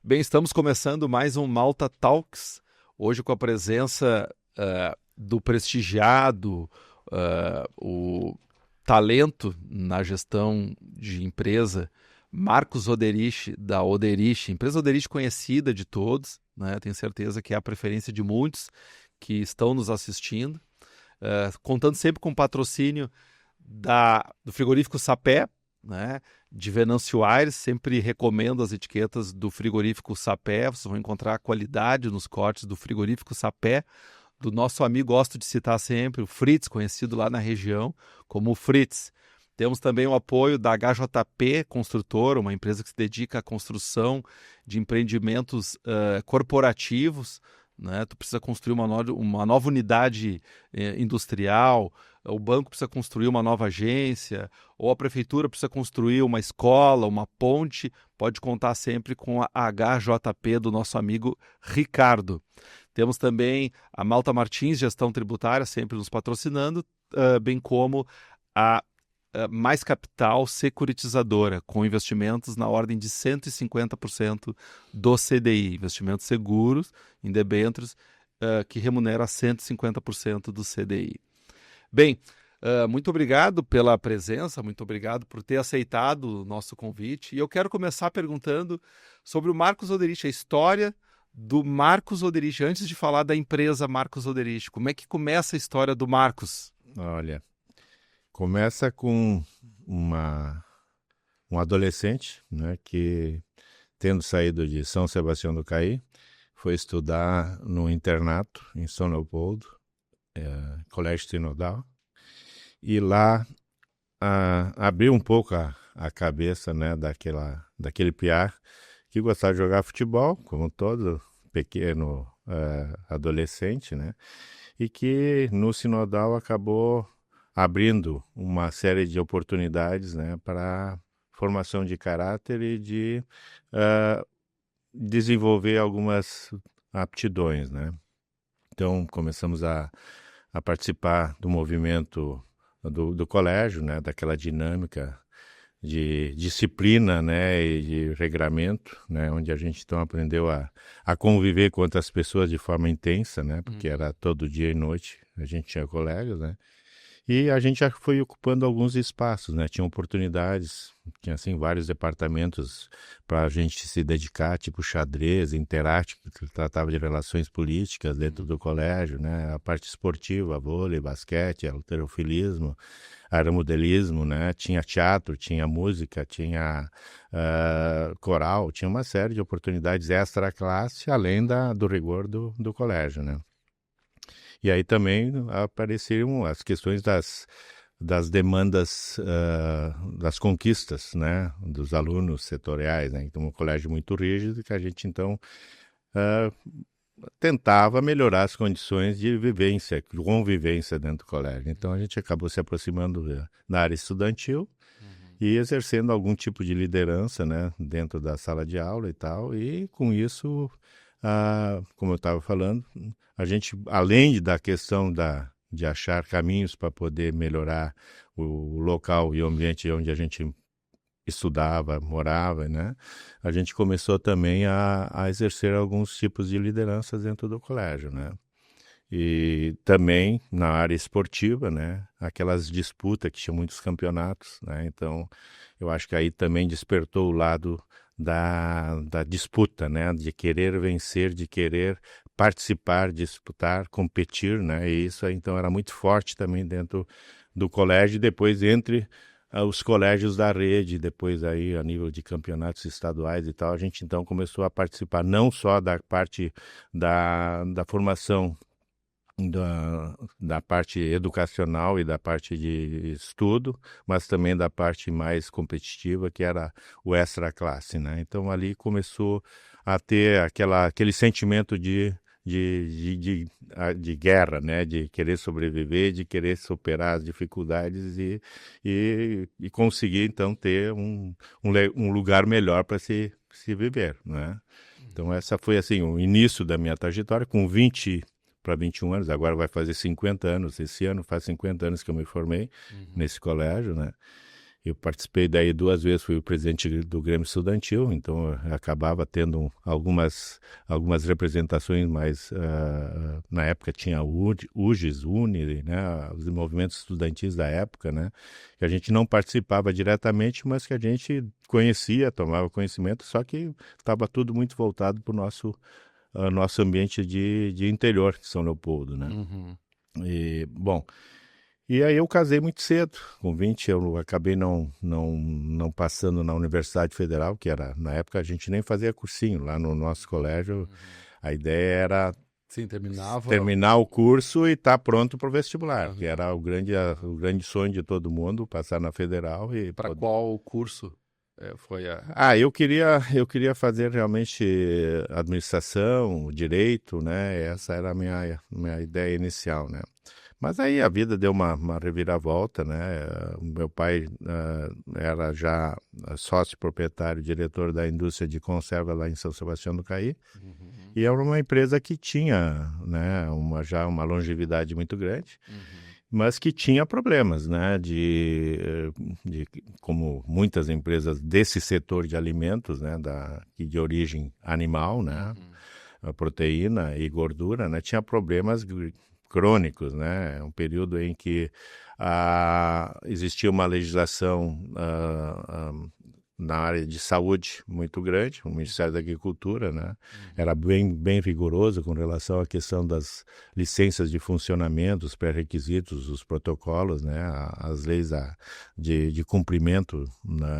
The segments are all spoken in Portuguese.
Bem, estamos começando mais um Malta Talks, hoje com a presença do prestigiado, o talento na gestão de empresa, Marcos Oderich, da Oderich, empresa Oderich conhecida de todos, né? Tenho certeza que é a preferência de muitos que estão nos assistindo, contando sempre com o patrocínio do frigorífico Sapé, né, de Venâncio Aires. Sempre recomendo as etiquetas do frigorífico Sapé. Vocês vão encontrar qualidade nos cortes do frigorífico Sapé, do nosso amigo, gosto de citar sempre, o Fritz, conhecido lá na região como o Fritz. Temos também o apoio da HJP Construtora, uma empresa que se dedica à construção de empreendimentos corporativos, né? Tu precisa construir uma nova unidade industrial, o banco precisa construir uma nova agência, ou a prefeitura precisa construir uma escola, uma ponte, pode contar sempre com a HJP do nosso amigo Ricardo. Temos também a Malta Martins, Gestão Tributária, sempre nos patrocinando, bem como a Mais Capital Securitizadora, com investimentos na ordem de 150% do CDI, investimentos seguros em debêntures, que remunera 150% do CDI. Bem, muito obrigado pela presença, muito obrigado por ter aceitado o nosso convite. E eu quero começar perguntando sobre o Marcos Oderich, a história do Marcos Oderich. Antes de falar da empresa Marcos Oderich, como é que começa a história do Marcos? Olha, começa com um adolescente, né, que, tendo saído de São Sebastião do Caí, foi estudar no internato em São Leopoldo, Colégio Sinodal, e lá abriu um pouco a cabeça, né, daquele piá que gostava de jogar futebol, como todo pequeno adolescente, né, e que no Sinodal acabou abrindo uma série de oportunidades, né, para formação de caráter e de desenvolver algumas aptidões, né. Então começamos a participar do movimento do colégio, né, daquela dinâmica de disciplina, né, e de regramento, né, onde a gente então aprendeu a conviver com outras pessoas de forma intensa, né, porque era todo dia e noite, a gente tinha colegas, né, e a gente já foi ocupando alguns espaços, né, tinha oportunidades, tinha assim vários departamentos para a gente se dedicar, tipo xadrez, Interarte, que tratava de relações políticas dentro do colégio, né, a parte esportiva, vôlei, basquete, halterofilismo, aeromodelismo, né, tinha teatro, tinha música, tinha coral, tinha uma série de oportunidades extra classe, além do rigor do colégio, né. E aí também apareceram as questões das demandas, das conquistas, né, dos alunos setoriais, né, então um colégio muito rígido que a gente então tentava melhorar as condições de vivência, de convivência dentro do colégio. Então a gente acabou se aproximando da área estudantil e exercendo algum tipo de liderança, né, dentro da sala de aula e tal, e com isso, como eu estava falando, a gente, além da questão de achar caminhos para poder melhorar o local e o ambiente onde a gente estudava, morava, né, a gente começou também a exercer alguns tipos de lideranças dentro do colégio, né. E também na área esportiva, né, aquelas disputas que tinha muitos campeonatos, né, então eu acho que aí também despertou o lado da disputa, né, de querer vencer, de querer participar, disputar, competir, né, e isso aí, então era muito forte também dentro do colégio e depois entre os colégios da rede, depois aí a nível de campeonatos estaduais e tal, a gente então começou a participar não só da parte da formação da parte educacional e da parte de estudo, mas também da parte mais competitiva, que era o extra classe, né? Então ali começou a ter aquele sentimento de guerra, né? De querer sobreviver, de querer superar as dificuldades e conseguir então ter um lugar melhor para se viver, né? Então essa foi assim o início da minha trajetória com 20 para 21 anos, agora vai fazer 50 anos, esse ano faz 50 anos que eu me formei nesse colégio, né? Eu participei daí 2 vezes, fui o presidente do Grêmio Estudantil, então eu acabava tendo algumas representações, mas na época tinha o UGES, UNE, né, os movimentos estudantis da época, né, que a gente não participava diretamente, mas que a gente conhecia, tomava conhecimento, só que estava tudo muito voltado para o nosso ambiente de interior de São Leopoldo, né. Uhum. E, bom, e aí eu casei muito cedo, com 20 eu acabei não passando na Universidade Federal, que era, na época a gente nem fazia cursinho, lá no nosso colégio a ideia era Sim, terminava. terminar o curso e estar pronto para o vestibular, Uhum. que era o grande sonho de todo mundo, passar na Federal e Para poder... qual curso foi a... Eu queria fazer realmente administração, direito, né? Essa era a minha ideia inicial, né? Mas aí a vida deu uma reviravolta, né? O meu pai era já sócio proprietário, diretor da indústria de conserva lá em São Sebastião do Caí, Uhum. e era uma empresa que tinha, né, já uma longevidade muito grande, Uhum. mas que tinha problemas, né, como muitas empresas desse setor de alimentos, né, de origem animal, né, a proteína e gordura, né, tinha problemas crônicos, né, um período em que existia uma legislação na área de saúde muito grande, o Ministério da Agricultura, né, era bem rigoroso com relação à questão das licenças de funcionamento, os pré-requisitos, os protocolos, né, as leis de cumprimento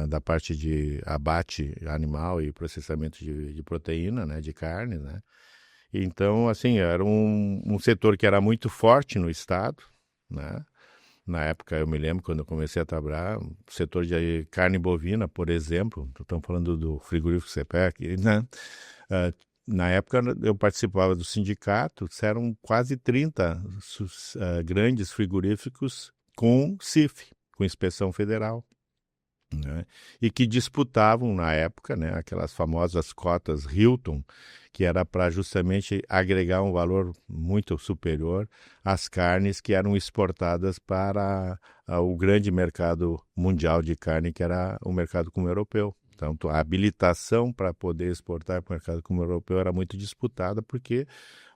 da parte de abate animal e processamento de proteína, né, de carne, né. Então, assim, era um setor que era muito forte no estado, né. Na época, eu me lembro, quando eu comecei a trabalhar, o setor de carne bovina, por exemplo, estamos falando do frigorífico CEPEC, né? Na época, eu participava do sindicato, eram quase 30 grandes frigoríficos com CIF, com inspeção federal, né? E que disputavam, na época, né, aquelas famosas cotas Hilton, que era para justamente agregar um valor muito superior às carnes que eram exportadas para o grande mercado mundial de carne, que era o mercado comum europeu. Então, a habilitação para poder exportar para o mercado comum europeu era muito disputada, porque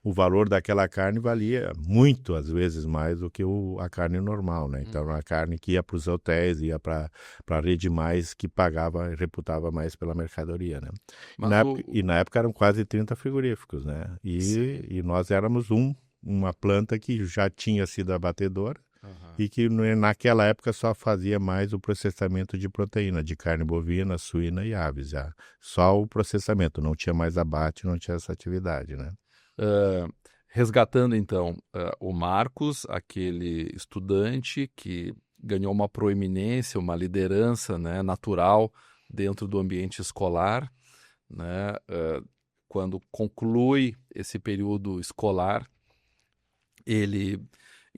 o valor daquela carne valia muito, às vezes, mais do que a carne normal, né? Então, era uma carne que ia para os hotéis, ia para a rede mais, que pagava e reputava mais pela mercadoria, né? Mas E na época eram quase 30 frigoríficos, né? E nós éramos uma planta que já tinha sido abatedora, e que naquela época só fazia mais o processamento de proteína, de carne bovina, suína e aves, já. Só o processamento, não tinha mais abate, não tinha essa atividade, né? Resgatando então o Marcos, aquele estudante que ganhou uma proeminência, uma liderança, né, natural dentro do ambiente escolar, né, quando conclui esse período escolar, ele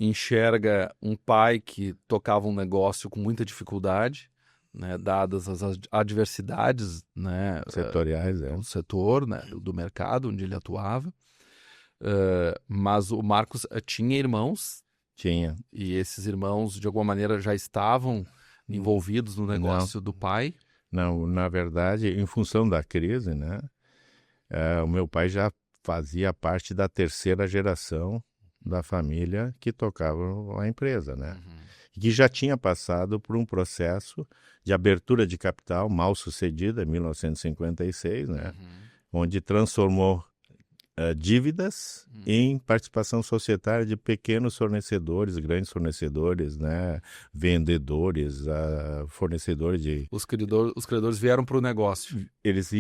enxerga um pai que tocava um negócio com muita dificuldade, né, dadas as adversidades, né, Setoriais, do setor, né, do mercado onde ele atuava. Mas o Marcos tinha irmãos. Tinha. E esses irmãos, de alguma maneira, já estavam envolvidos no negócio do pai? Não, na verdade, em função da crise, né, o meu pai já fazia parte da terceira geração da família que tocava a empresa, né? E que já tinha passado por um processo de abertura de capital mal sucedida em 1956, né? Onde transformou dívidas em participação societária de pequenos fornecedores, grandes fornecedores, né, vendedores, fornecedores de... Os credores vieram para o negócio. Eles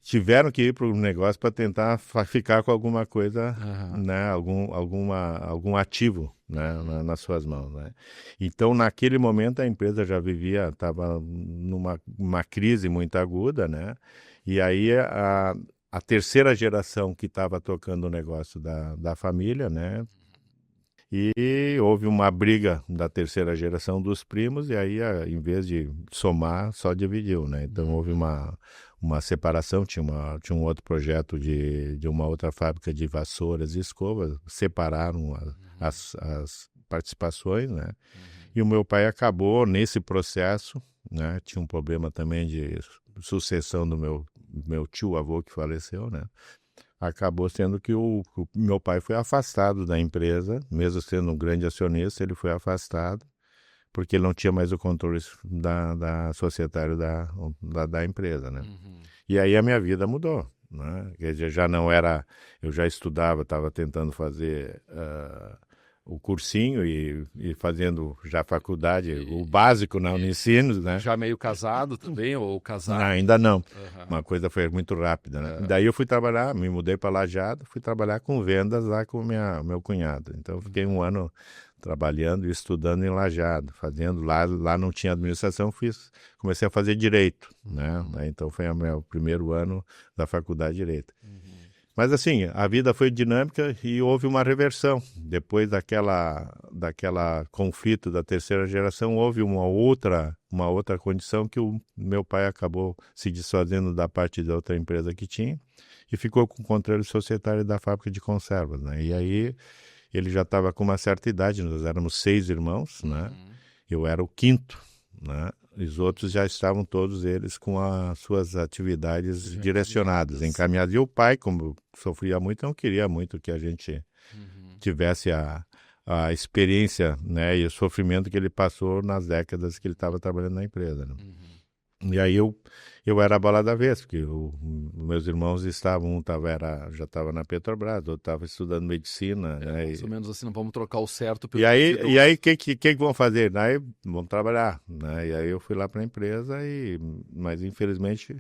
tiveram que ir para o negócio para tentar ficar com alguma coisa, né, algum ativo, né, nas suas mãos, né? Então, naquele momento, a empresa já estava numa crise muito aguda, né? E aí a terceira geração que estava tocando o negócio da família, né? E houve uma briga da terceira geração dos primos, e aí, em vez de somar, só dividiu, né? Então houve uma separação, tinha um outro projeto de uma outra fábrica de vassouras e escovas, separaram as participações, né? E o meu pai acabou nesse processo, né? Tinha um problema também de sucessão do meu tio-avô que faleceu, né? Acabou sendo que o meu pai foi afastado da empresa, mesmo sendo um grande acionista, ele foi afastado, porque ele não tinha mais o controle da societário da empresa, né? E aí a minha vida mudou, né? Quer dizer, já não era... Eu já estudava, estava tentando fazer o cursinho e fazendo já faculdade, o básico na Unicinos, né? Já meio casado também, ou casado? Não, ainda não. Uma coisa foi muito rápida, né? Daí eu fui trabalhar, me mudei para Lajeado, fui trabalhar com vendas lá com meu cunhado. Então eu fiquei um ano trabalhando e estudando em Lajeado, fazendo lá não tinha administração, comecei a fazer direito, né? Então foi o meu primeiro ano da faculdade de direito. Mas assim, a vida foi dinâmica e houve uma reversão. Depois daquela conflito da terceira geração, houve uma outra condição que o meu pai acabou se desfazendo da parte da outra empresa que tinha e ficou com o controle societário da fábrica de conservas, né? E aí ele já estava com uma certa idade, nós éramos 6 irmãos, né? Eu era o quinto, né? Os outros já estavam todos eles com as suas atividades direcionadas, encaminhadas. E o pai, como sofria muito, não queria muito que a gente tivesse a experiência, né, e o sofrimento que ele passou nas décadas que ele estava trabalhando na empresa, né? E aí eu era a bola da vez, porque meus irmãos estavam, já estava na Petrobras, outro estava estudando medicina. Né? Mais ou menos assim, não vamos trocar o certo pelo... E aí que vão fazer? Aí vão trabalhar, né? E aí eu fui lá para a empresa, mas infelizmente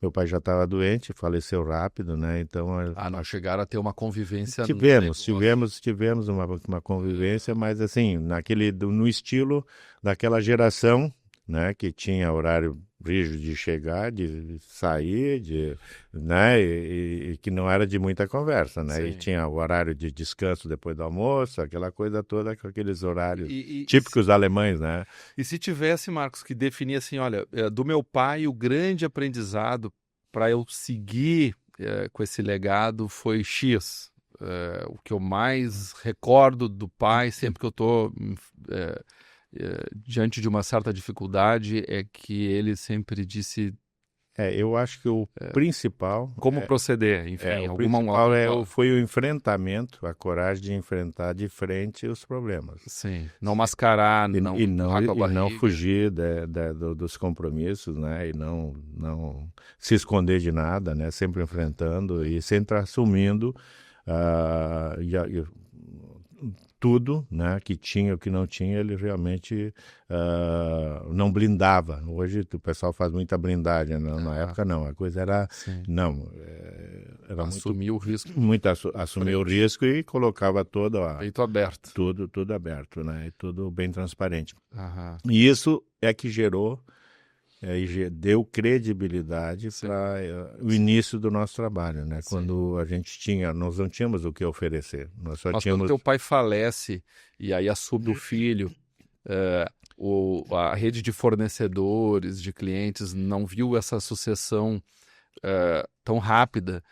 meu pai já estava doente, faleceu rápido, né? Então... não chegaram a ter uma convivência... Tivemos uma convivência, mas assim, no estilo daquela geração, né, que tinha horário rígido de chegar, de sair, né, e que não era de muita conversa, né? Sim. E tinha o horário de descanso depois do almoço, aquela coisa toda, com aqueles horários típicos alemães, né? E se tivesse, Marcos, que definir assim, olha, do meu pai o grande aprendizado para eu seguir com esse legado foi X. O que eu mais recordo do pai, sempre que eu estou... diante de uma certa dificuldade, é que ele sempre disse... eu acho que o principal... Como proceder, enfim. O principal foi o enfrentamento, a coragem de enfrentar de frente os problemas. Sim, não mascarar, e não fugir dos compromissos, né? E não se esconder de nada, né? Sempre enfrentando e sempre assumindo... tudo, né, que tinha, o que não tinha, ele realmente não blindava. Hoje o pessoal faz muita blindagem, na época não, a coisa era... Sim. Não, era assumir o risco. Assumir o risco e colocava todo... Peito aberto. Tudo aberto, né, e tudo bem transparente. Aham. E isso é que gerou, deu credibilidade para o início do nosso trabalho, né? Sim. Quando nós não tínhamos o que oferecer. Mas quando teu pai falece e aí assume o filho, a rede de fornecedores, de clientes, não viu essa sucessão tão rápida,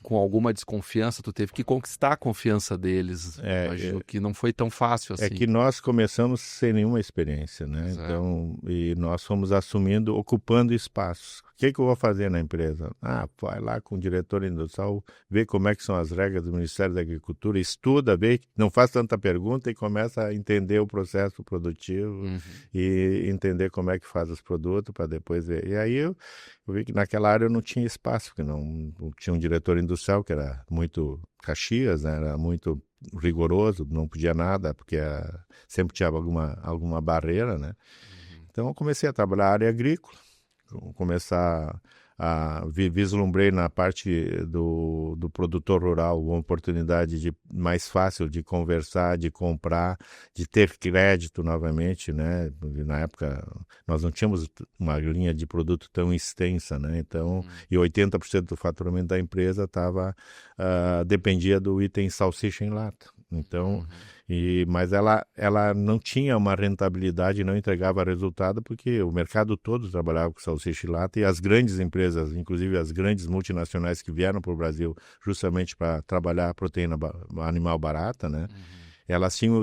com alguma desconfiança, tu teve que conquistar a confiança deles. Imagino que não foi tão fácil assim. É que nós começamos sem nenhuma experiência, né? Então, e nós fomos assumindo, ocupando espaços. O que eu vou fazer na empresa? Vai lá com o diretor industrial, vê como é que são as regras do Ministério da Agricultura, estuda, vê, não faz tanta pergunta e começa a entender o processo produtivo e entender como é que faz os produtos para depois ver. E aí eu vi que naquela área eu não tinha espaço, porque não tinha um diretor industrial que era muito Caxias, né? Era muito rigoroso, não podia nada, porque sempre tinha alguma barreira, né? Então eu comecei a trabalhar na área agrícola, vislumbrei na parte do produtor rural uma oportunidade mais fácil de conversar, de comprar, de ter crédito novamente, né? Na época nós não tínhamos uma linha de produto tão extensa, né? Então, e 80% do faturamento da empresa dependia do item salsicha em lata. Então, mas ela não tinha uma rentabilidade, não entregava resultado, porque o mercado todo trabalhava com salsicha e lata, e as grandes empresas, inclusive as grandes multinacionais que vieram para o Brasil justamente para trabalhar a proteína animal barata, né? elas tinham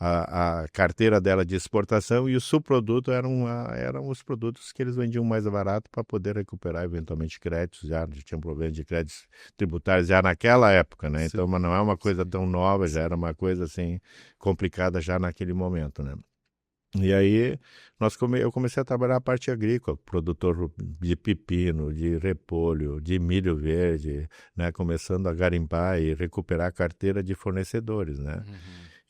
a carteira dela de exportação e o subproduto eram os produtos que eles vendiam mais barato para poder recuperar eventualmente créditos, já tinham problema de créditos tributários já naquela época, né? Então, mas não é uma coisa tão nova, já era uma coisa assim complicada já naquele momento, né? E aí eu comecei a trabalhar a parte agrícola, produtor de pepino, de repolho, de milho verde, né? Começando a garimpar e recuperar a carteira de fornecedores, né?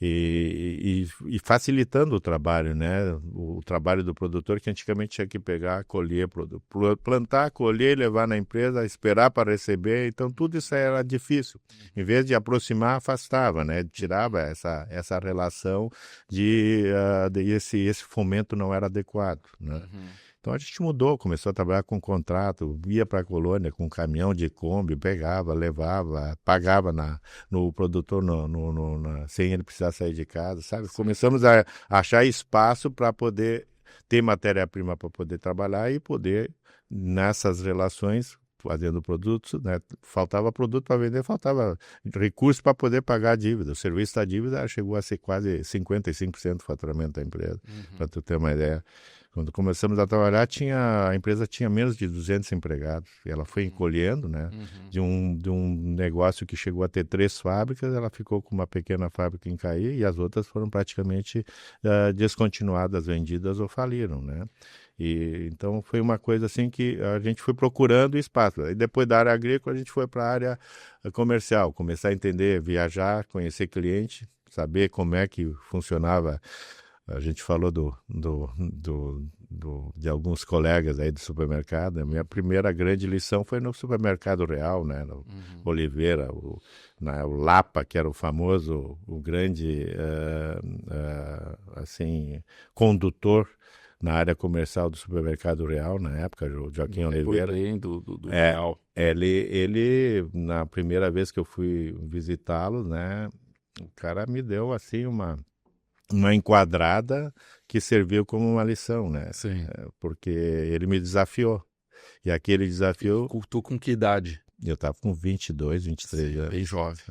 E facilitando o trabalho, né? O trabalho do produtor, que antigamente tinha que pegar, colher, plantar, colher, levar na empresa, esperar para receber. Então tudo isso era difícil. Em vez de aproximar, afastava, né? Tirava essa relação de esse fomento não era adequado, né? Então a gente mudou, começou a trabalhar com contrato, ia para a colônia com um caminhão de Kombi, pegava, levava, pagava no produtor sem ele precisar sair de casa, sabe? Começamos a achar espaço para poder ter matéria-prima para poder trabalhar e poder, nessas relações, fazendo produtos, né? Faltava produto para vender, faltava recurso para poder pagar a dívida. O serviço da dívida chegou a ser quase 55% do faturamento da empresa, para tu ter uma ideia. Quando começamos a trabalhar, a empresa tinha menos de 200 empregados. E ela foi encolhendo, né? De um negócio que chegou a ter 3 fábricas, ela ficou com uma pequena fábrica em Caí e as outras foram praticamente descontinuadas, vendidas ou faliram, né? E então foi uma coisa assim que a gente foi procurando espaço. E depois da área agrícola, a gente foi para a área comercial, começar a entender, viajar, conhecer cliente, saber como é que funcionava. A gente falou de alguns colegas aí do supermercado. A minha primeira grande lição foi no Supermercado Real, né? No Oliveira, o Lapa, que era o famoso, o grande assim, condutor na área comercial do Supermercado Real, na época, o Joaquim Oliveira. Do Real. Ele, na primeira vez que eu fui visitá-lo, né? O cara me deu assim uma enquadrada que serviu como uma lição, né? Sim. Porque ele me desafiou. E aquele desafio... Tu com que idade? Eu estava com 22, 23 anos. Bem jovem.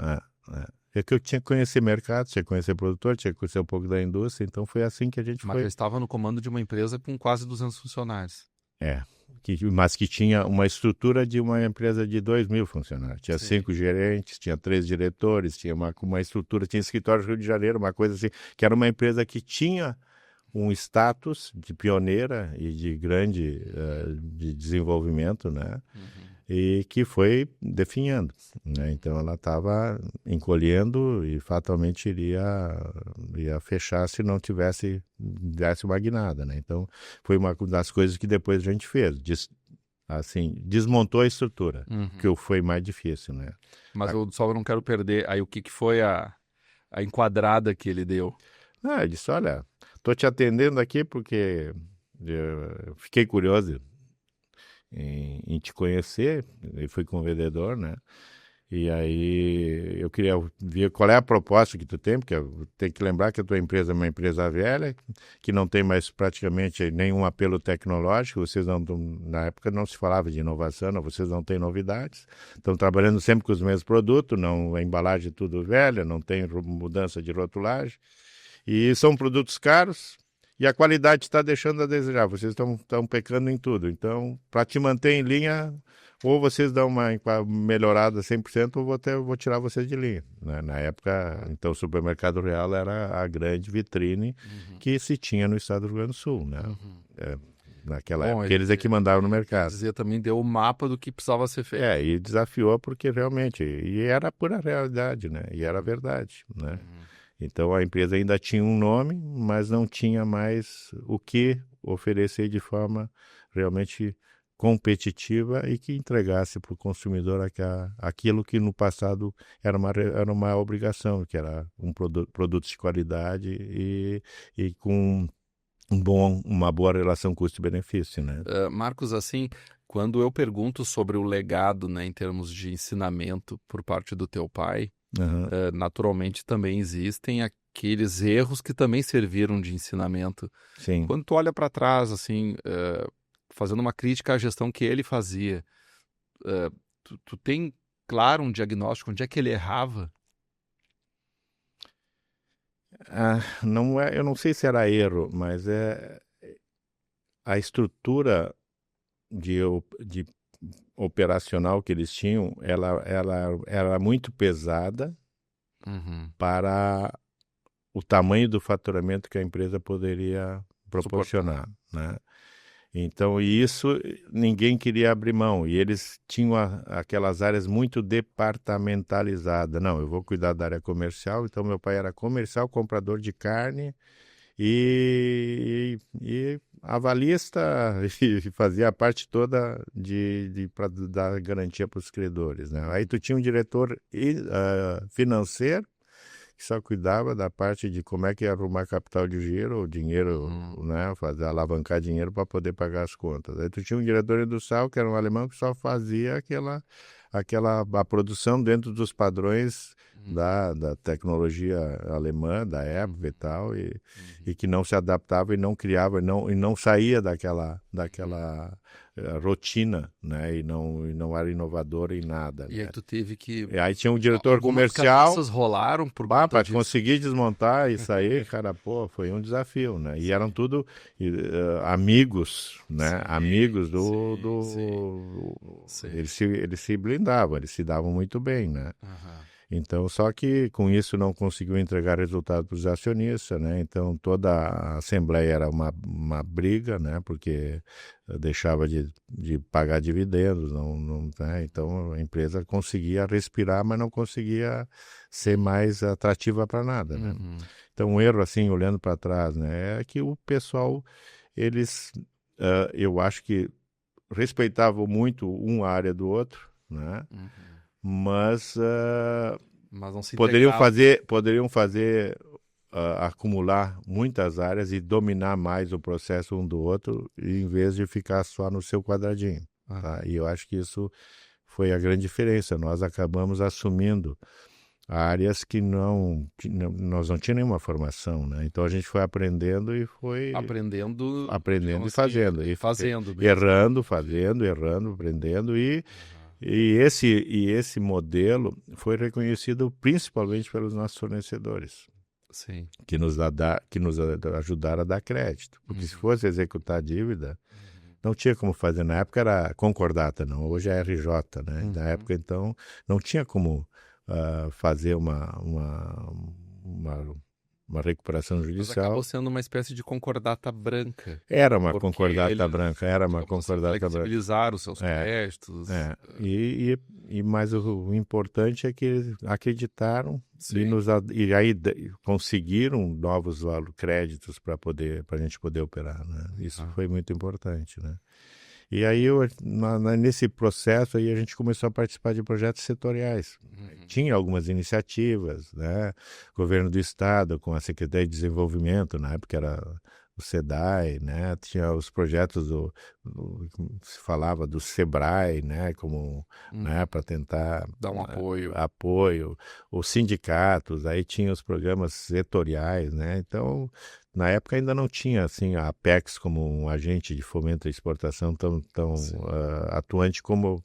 É que eu tinha que conhecer mercado, tinha que conhecer produtor, tinha que conhecer um pouco da indústria, então foi assim que a gente Mas foi... eu estava no comando de uma empresa com quase 200 funcionários. Mas que tinha uma estrutura de uma empresa de 2.000 funcionários. Tinha 5 gerentes, tinha 3 diretores, tinha uma estrutura, tinha escritório no Rio de Janeiro, uma coisa assim, que era uma empresa que tinha um status de pioneira e de grande de desenvolvimento, né? E que foi definhando, né? Então ela estava encolhendo e fatalmente iria fechar se não desse uma guinada, né? Então foi uma das coisas que depois a gente fez, desmontou a estrutura, que foi mais difícil, né? Mas eu só não quero perder. Aí o que foi a enquadrada que ele deu? Eu disse, olha, estou te atendendo aqui porque eu fiquei curioso em te conhecer, eu fui com o vendedor, né? E aí eu queria ver qual é a proposta que tu tem, porque tem que lembrar que a tua empresa é uma empresa velha, que não tem mais praticamente nenhum apelo tecnológico, na época não se falava de inovação, vocês não têm novidades, estão trabalhando sempre com os mesmos produtos, a embalagem é tudo velha, não tem mudança de rotulagem, e são produtos caros, e a qualidade está deixando a desejar. Vocês estão pecando em tudo. Então, para te manter em linha, ou vocês dão uma melhorada 100%, ou vou tirar vocês de linha. Né? Na época, então, o Supermercado Real era a grande vitrine que se tinha no estado do Rio Grande do Sul. Né? Naquela época, eles é que mandavam no mercado. Dizia também, deu o mapa do que precisava ser feito. E desafiou porque realmente, e era pura realidade, né? E era verdade, né? Então a empresa ainda tinha um nome, mas não tinha mais o que oferecer de forma realmente competitiva e que entregasse para o consumidor aquilo que no passado era uma obrigação, que era produtos de qualidade e com uma boa relação custo-benefício, né? Marcos, assim, quando eu pergunto sobre o legado, né, em termos de ensinamento por parte do teu pai, naturalmente também existem aqueles erros que também serviram de ensinamento. Sim. Quando tu olha para trás, assim, fazendo uma crítica à gestão que ele fazia, tu tem, claro, um diagnóstico, onde é que ele errava? Não é, eu não sei se era erro, mas a estrutura de operacional que eles tinham, ela era muito pesada para o tamanho do faturamento que a empresa poderia proporcionar, né? Então, isso ninguém queria abrir mão. E eles tinham aquelas áreas muito departamentalizadas. Não, eu vou cuidar da área comercial. Então, meu pai era comercial, comprador de carne e avalista e fazia a parte toda para dar garantia para os credores, né? Aí tu tinha um diretor financeiro que só cuidava da parte de como é que ia arrumar capital de giro, o dinheiro, né, fazer alavancar dinheiro para poder pagar as contas. Aí tu tinha um diretor industrial, que era um alemão, que só fazia a produção dentro dos padrões da tecnologia alemã, da época e tal, e que não se adaptava e não criava, e não saía daquela rotina, né? E não era inovador em nada. E aí tu teve que... E aí tinha um diretor comercial... Algumas rolaram por para conta disso. conseguir desmontar e sair, cara, pô, foi um desafio, né? E eram tudo amigos, né? Sim, amigos sim. Eles se blindavam, eles se davam muito bem, né? Então, só que com isso não conseguiu entregar resultado para os acionistas, né? Então, toda a assembleia era uma briga, né? Porque deixava de pagar dividendos, né? Então, a empresa conseguia respirar, mas não conseguia ser mais atrativa para nada, né? Então, um erro, assim, olhando para trás, né? É que o pessoal, eles, eu acho que respeitavam muito uma área do outro, né? Mas não se poderiam fazer acumular muitas áreas e dominar mais o processo um do outro, em vez de ficar só no seu quadradinho. Tá? E eu acho que isso foi a grande diferença. Nós acabamos assumindo áreas que nós não tínhamos nenhuma formação, né? Então a gente foi aprendendo e foi aprendendo e fazendo, mesmo. Errando, aprendendo e esse modelo foi reconhecido principalmente pelos nossos fornecedores. Sim. Que nos ajudaram a dar crédito. Porque se fosse executar a dívida, não tinha como fazer. Na época era concordata, não. Hoje é RJ, né? Na época, então, não tinha como fazer uma recuperação judicial. Mas acabou sendo uma espécie de concordata branca. Era uma concordata branca, flexibilizar os seus créditos. Mas o importante é que eles acreditaram e aí conseguiram novos créditos para a gente poder operar, né? Isso foi muito importante, né? E aí, nesse processo, aí a gente começou a participar de projetos setoriais. Tinha algumas iniciativas, né? Governo do Estado, com a Secretaria de Desenvolvimento, na época era o SEDAI, né? Tinha os projetos se falava do SEBRAE, né? Como, né? Para tentar dar um apoio. Os sindicatos, aí tinha os programas setoriais, né? Então, na época ainda não tinha assim a Apex como um agente de fomento à exportação tão atuante como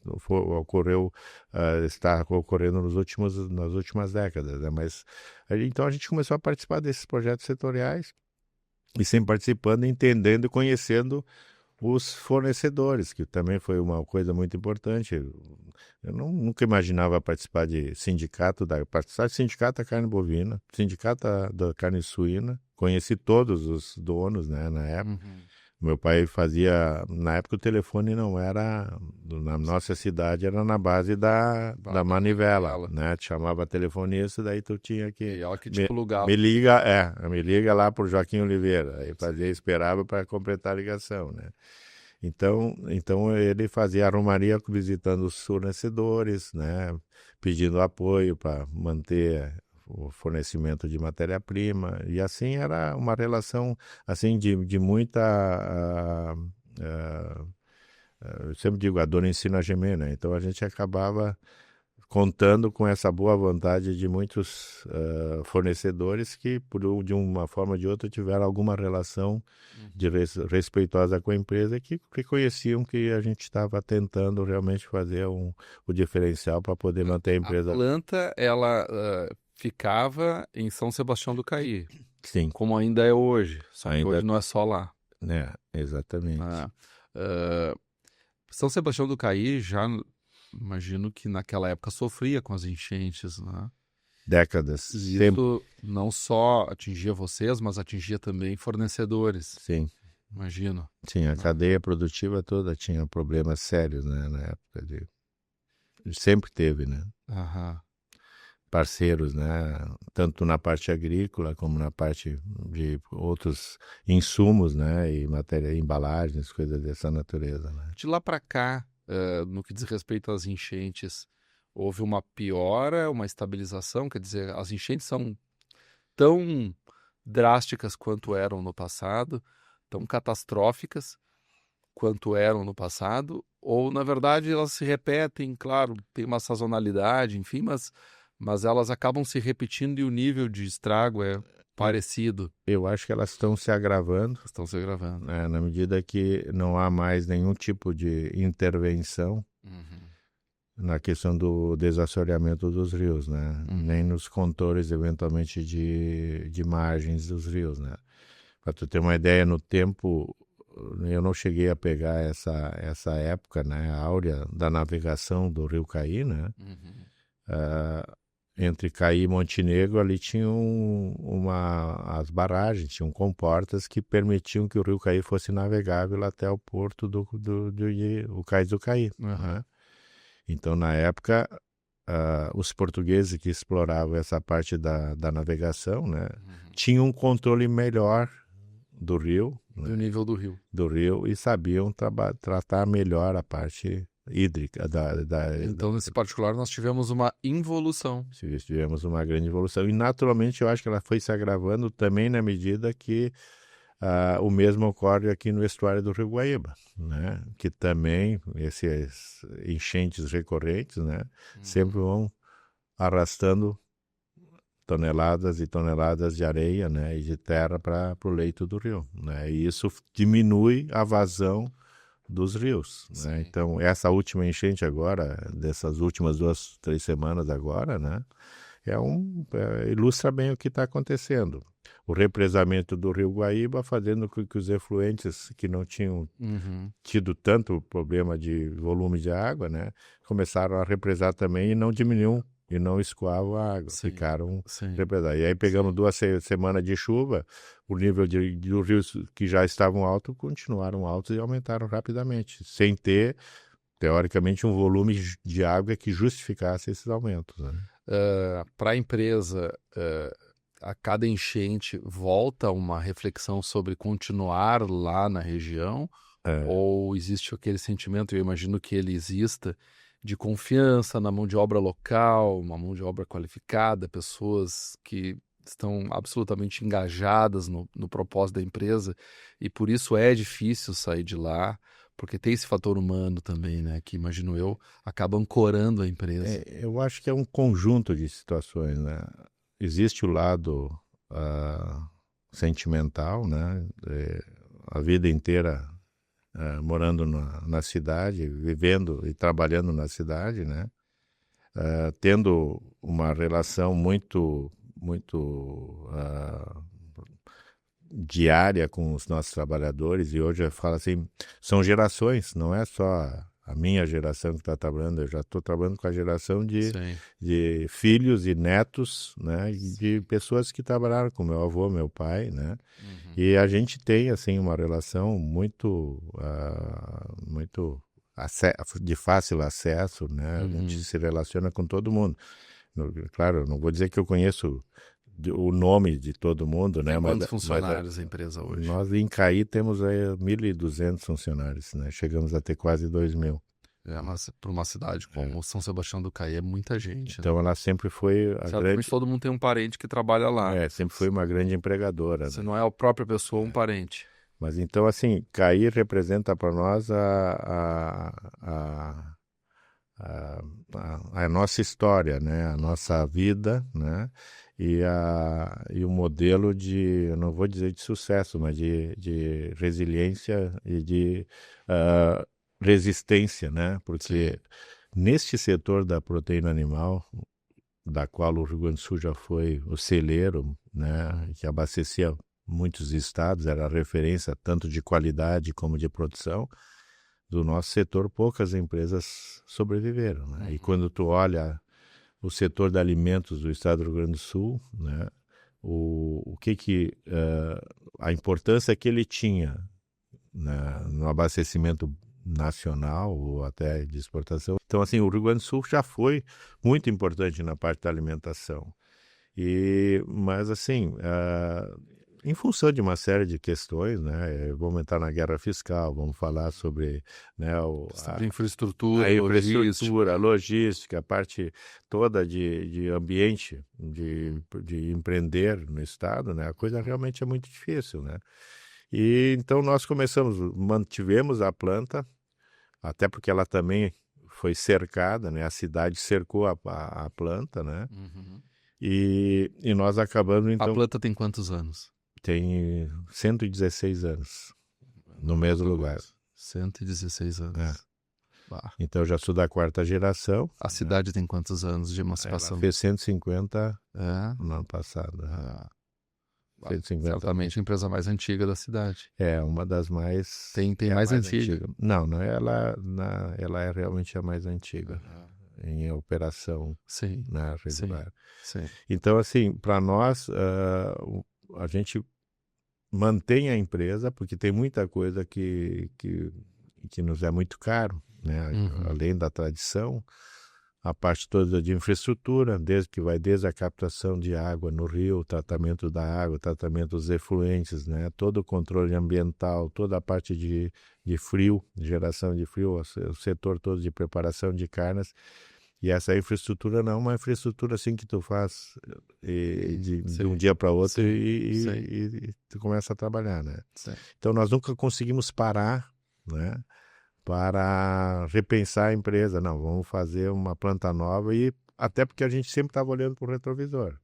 está ocorrendo nas últimas décadas, né? Mas então a gente começou a participar desses projetos setoriais e sempre participando, entendendo e conhecendo os fornecedores, que também foi uma coisa muito importante. Eu nunca imaginava participar de sindicato da carne bovina, sindicato da carne suína. Conheci todos os donos, né, na época. Meu pai fazia... Na época o telefone não era... Na nossa cidade era na base da manivela, né? Te chamava telefonista, daí tu tinha que... E ela que te plugava. Me liga lá pro Joaquim Oliveira. Aí esperava para completar a ligação, né? Então ele fazia arrumaria visitando os fornecedores, né? Pedindo apoio para manter o fornecimento de matéria-prima, e assim era uma relação assim de muita eu sempre digo, a dor ensina a gemer, né? Então a gente acabava contando com essa boa vontade de muitos fornecedores que, de uma forma ou de outra, tiveram alguma relação respeitosa com a empresa, que reconheciam que a gente estava tentando realmente fazer o diferencial para poder manter a empresa. A planta, ela ficava em São Sebastião do Caí, Sim, como ainda é hoje, só que ainda, hoje não é só lá. exatamente. Né? Ah, São Sebastião do Caí já, imagino que naquela época sofria com as enchentes, né? Décadas, E sempre, isso não só atingia vocês, mas atingia também fornecedores, sim. imagino. Sim, a Né? cadeia produtiva toda tinha problemas sérios, né, na época sempre teve, né, Aham. parceiros, né, tanto na parte agrícola como na parte de outros insumos, né, e matéria, embalagens, coisas dessa natureza, né. De lá para cá, no que diz respeito às enchentes, houve uma piora, uma estabilização? Quer dizer, as enchentes são tão drásticas quanto eram no passado, tão catastróficas quanto eram no passado, ou na verdade elas se repetem, claro, tem uma sazonalidade, enfim, mas elas acabam se repetindo e o nível de estrago é E parecido. eu acho que elas estão se agravando, Estão se gravando. né, na medida que não há mais nenhum tipo de intervenção Uhum, na questão do desassoreamento dos rios, né? Nem uhum, nos contores, eventualmente, de margens dos rios, né? Para tu ter uma ideia, no tempo, eu não cheguei a pegar essa época, né, áurea da navegação do Rio Caí, né? uhum. Entre Caí e Montenegro, ali tinham as barragens, tinham comportas que permitiam que o Rio Caí fosse navegável até o porto o Cais do Caí, Aham. né? Então, na época, os portugueses que exploravam essa parte da navegação, né, Uhum. tinham um controle melhor do rio, Do né, nível do rio. e sabiam tratar melhor a parte hídrica. Então, nesse particular, nós tivemos uma involução. Tivemos uma grande evolução. E, naturalmente, eu acho que ela foi se agravando também na medida que o mesmo ocorre aqui no estuário do Rio Guaíba, né? Que também esses enchentes recorrentes, né, sempre Uhum. vão arrastando toneladas e toneladas de areia, né, e de terra para o leito do rio, né? E isso diminui a vazão dos rios, né? Sim. Então, essa última enchente agora, dessas últimas 2, 3 semanas agora, né, ilustra bem o que está acontecendo. O represamento do Rio Guaíba fazendo com que os efluentes que não tinham Uhum. tido tanto problema de volume de água, né, começaram a represar também e não diminuíam e não escoavam a água, Sim. ficaram Sim. represados. E aí pegamos Sim. 2 semanas de chuva, o nível dos rios que já estavam altos continuaram altos e aumentaram rapidamente, sem ter, teoricamente, um volume de água que justificasse esses aumentos, né? Para a empresa, a cada enchente volta uma reflexão sobre continuar lá na região, É, ou existe aquele sentimento, eu imagino que ele exista, de confiança na mão de obra local, uma mão de obra qualificada, pessoas que estão absolutamente engajadas no propósito da empresa, e por isso é difícil sair de lá, porque tem esse fator humano também, né, que imagino eu, acaba ancorando a empresa. eu acho que é um conjunto de situações, né? Existe o lado sentimental, né? A vida inteira morando na cidade, vivendo e trabalhando na cidade, né? Tendo uma relação muito diária com os nossos trabalhadores, e hoje eu falo assim, são gerações, não é só a minha geração que está trabalhando, eu já estou trabalhando com a geração Sim. de filhos e netos, né, e de pessoas que trabalharam com meu avô, meu pai, né, Uhum. e a gente tem, assim, uma relação muito de fácil acesso, né, a gente Uhum. se relaciona com todo mundo. Claro, eu não vou dizer que eu conheço o nome de todo mundo, né? Tem Mas, quantos funcionários a empresa hoje? nós em Caí temos aí 1.200 funcionários, né? Chegamos a ter quase 2.000. É, mas para uma cidade É. como São Sebastião do Caí é muita gente, né? Então ela sempre foi Certamente todo mundo tem um parente que trabalha lá. sempre foi uma grande empregadora, Se né? não é a própria pessoa, um parente. Mas então, assim, Caí representa para nós a nossa história, né? A nossa vida, né? E o modelo eu não vou dizer de sucesso, mas de resiliência e de resistência, né? Porque Sim. neste setor da proteína animal, da qual o Rio Grande do Sul já foi o celeiro, né, que abastecia muitos estados, era a referência tanto de qualidade como de produção. Do nosso setor, poucas empresas sobreviveram, né? E quando tu olha o setor de alimentos do estado do Rio Grande do Sul, né, a importância que ele tinha, né, no abastecimento nacional ou até de exportação. Então, assim, o Rio Grande do Sul já foi muito importante na parte da alimentação. Mas, assim, em função de uma série de questões, né, vamos entrar na guerra fiscal, vamos falar sobre, né, Sobre infraestrutura, a logística, a parte toda de ambiente, de empreender no estado, né, a coisa realmente é muito difícil, né. E então nós mantivemos a planta, até porque ela também foi cercada, né, a cidade cercou a planta, né, e nós acabamos então... A planta tem quantos anos? Tem 116 anos no mesmo lugar. 116 anos. É. Então eu já sou da 4ª geração. A cidade tem quantos anos de emancipação? Ela fez 150 no ano passado. 150 certamente a empresa mais antiga da cidade. É, uma das mais... Tem mais antiga. Não, ela é realmente a mais antiga. Em operação, sim, né, regular. Sim. Então, assim, para nós, a gente mantém a empresa, porque tem muita coisa que nos é muito caro, né? Além da tradição, a parte toda de infraestrutura, desde a captação de água no rio, o tratamento da água, o tratamento dos efluentes, né? Todo o controle ambiental, toda a parte de frio, de geração de frio, o setor todo de preparação de carnes. E essa infraestrutura não é uma infraestrutura assim que tu faz de um dia para outro e tu começa a trabalhar, né? Então nós nunca conseguimos parar, né, para repensar a empresa. Não, vamos fazer uma planta nova, e até porque a gente sempre estava olhando para o retrovisor.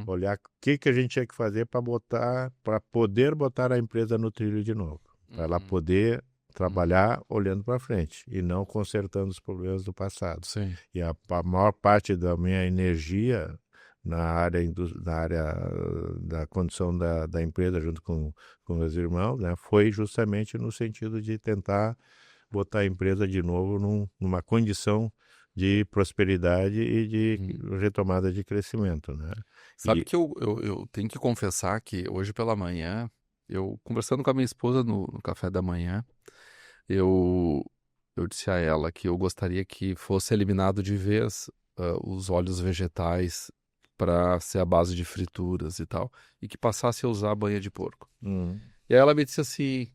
Olhar o que a gente tinha que fazer para poder botar a empresa no trilho de novo. Para ela poder trabalhar olhando para frente e não consertando os problemas do passado. Sim. E a maior parte da minha energia na área da condução da empresa, junto com meus irmãos, né, foi justamente no sentido de tentar botar a empresa de novo numa condição de prosperidade e de retomada de crescimento, né? Sabe que eu tenho que confessar que hoje pela manhã, eu conversando com a minha esposa no café da manhã, eu disse a ela que eu gostaria que fosse eliminado de vez os óleos vegetais para ser a base de frituras e tal, e que passasse a usar banha de porco. E aí ela me disse assim,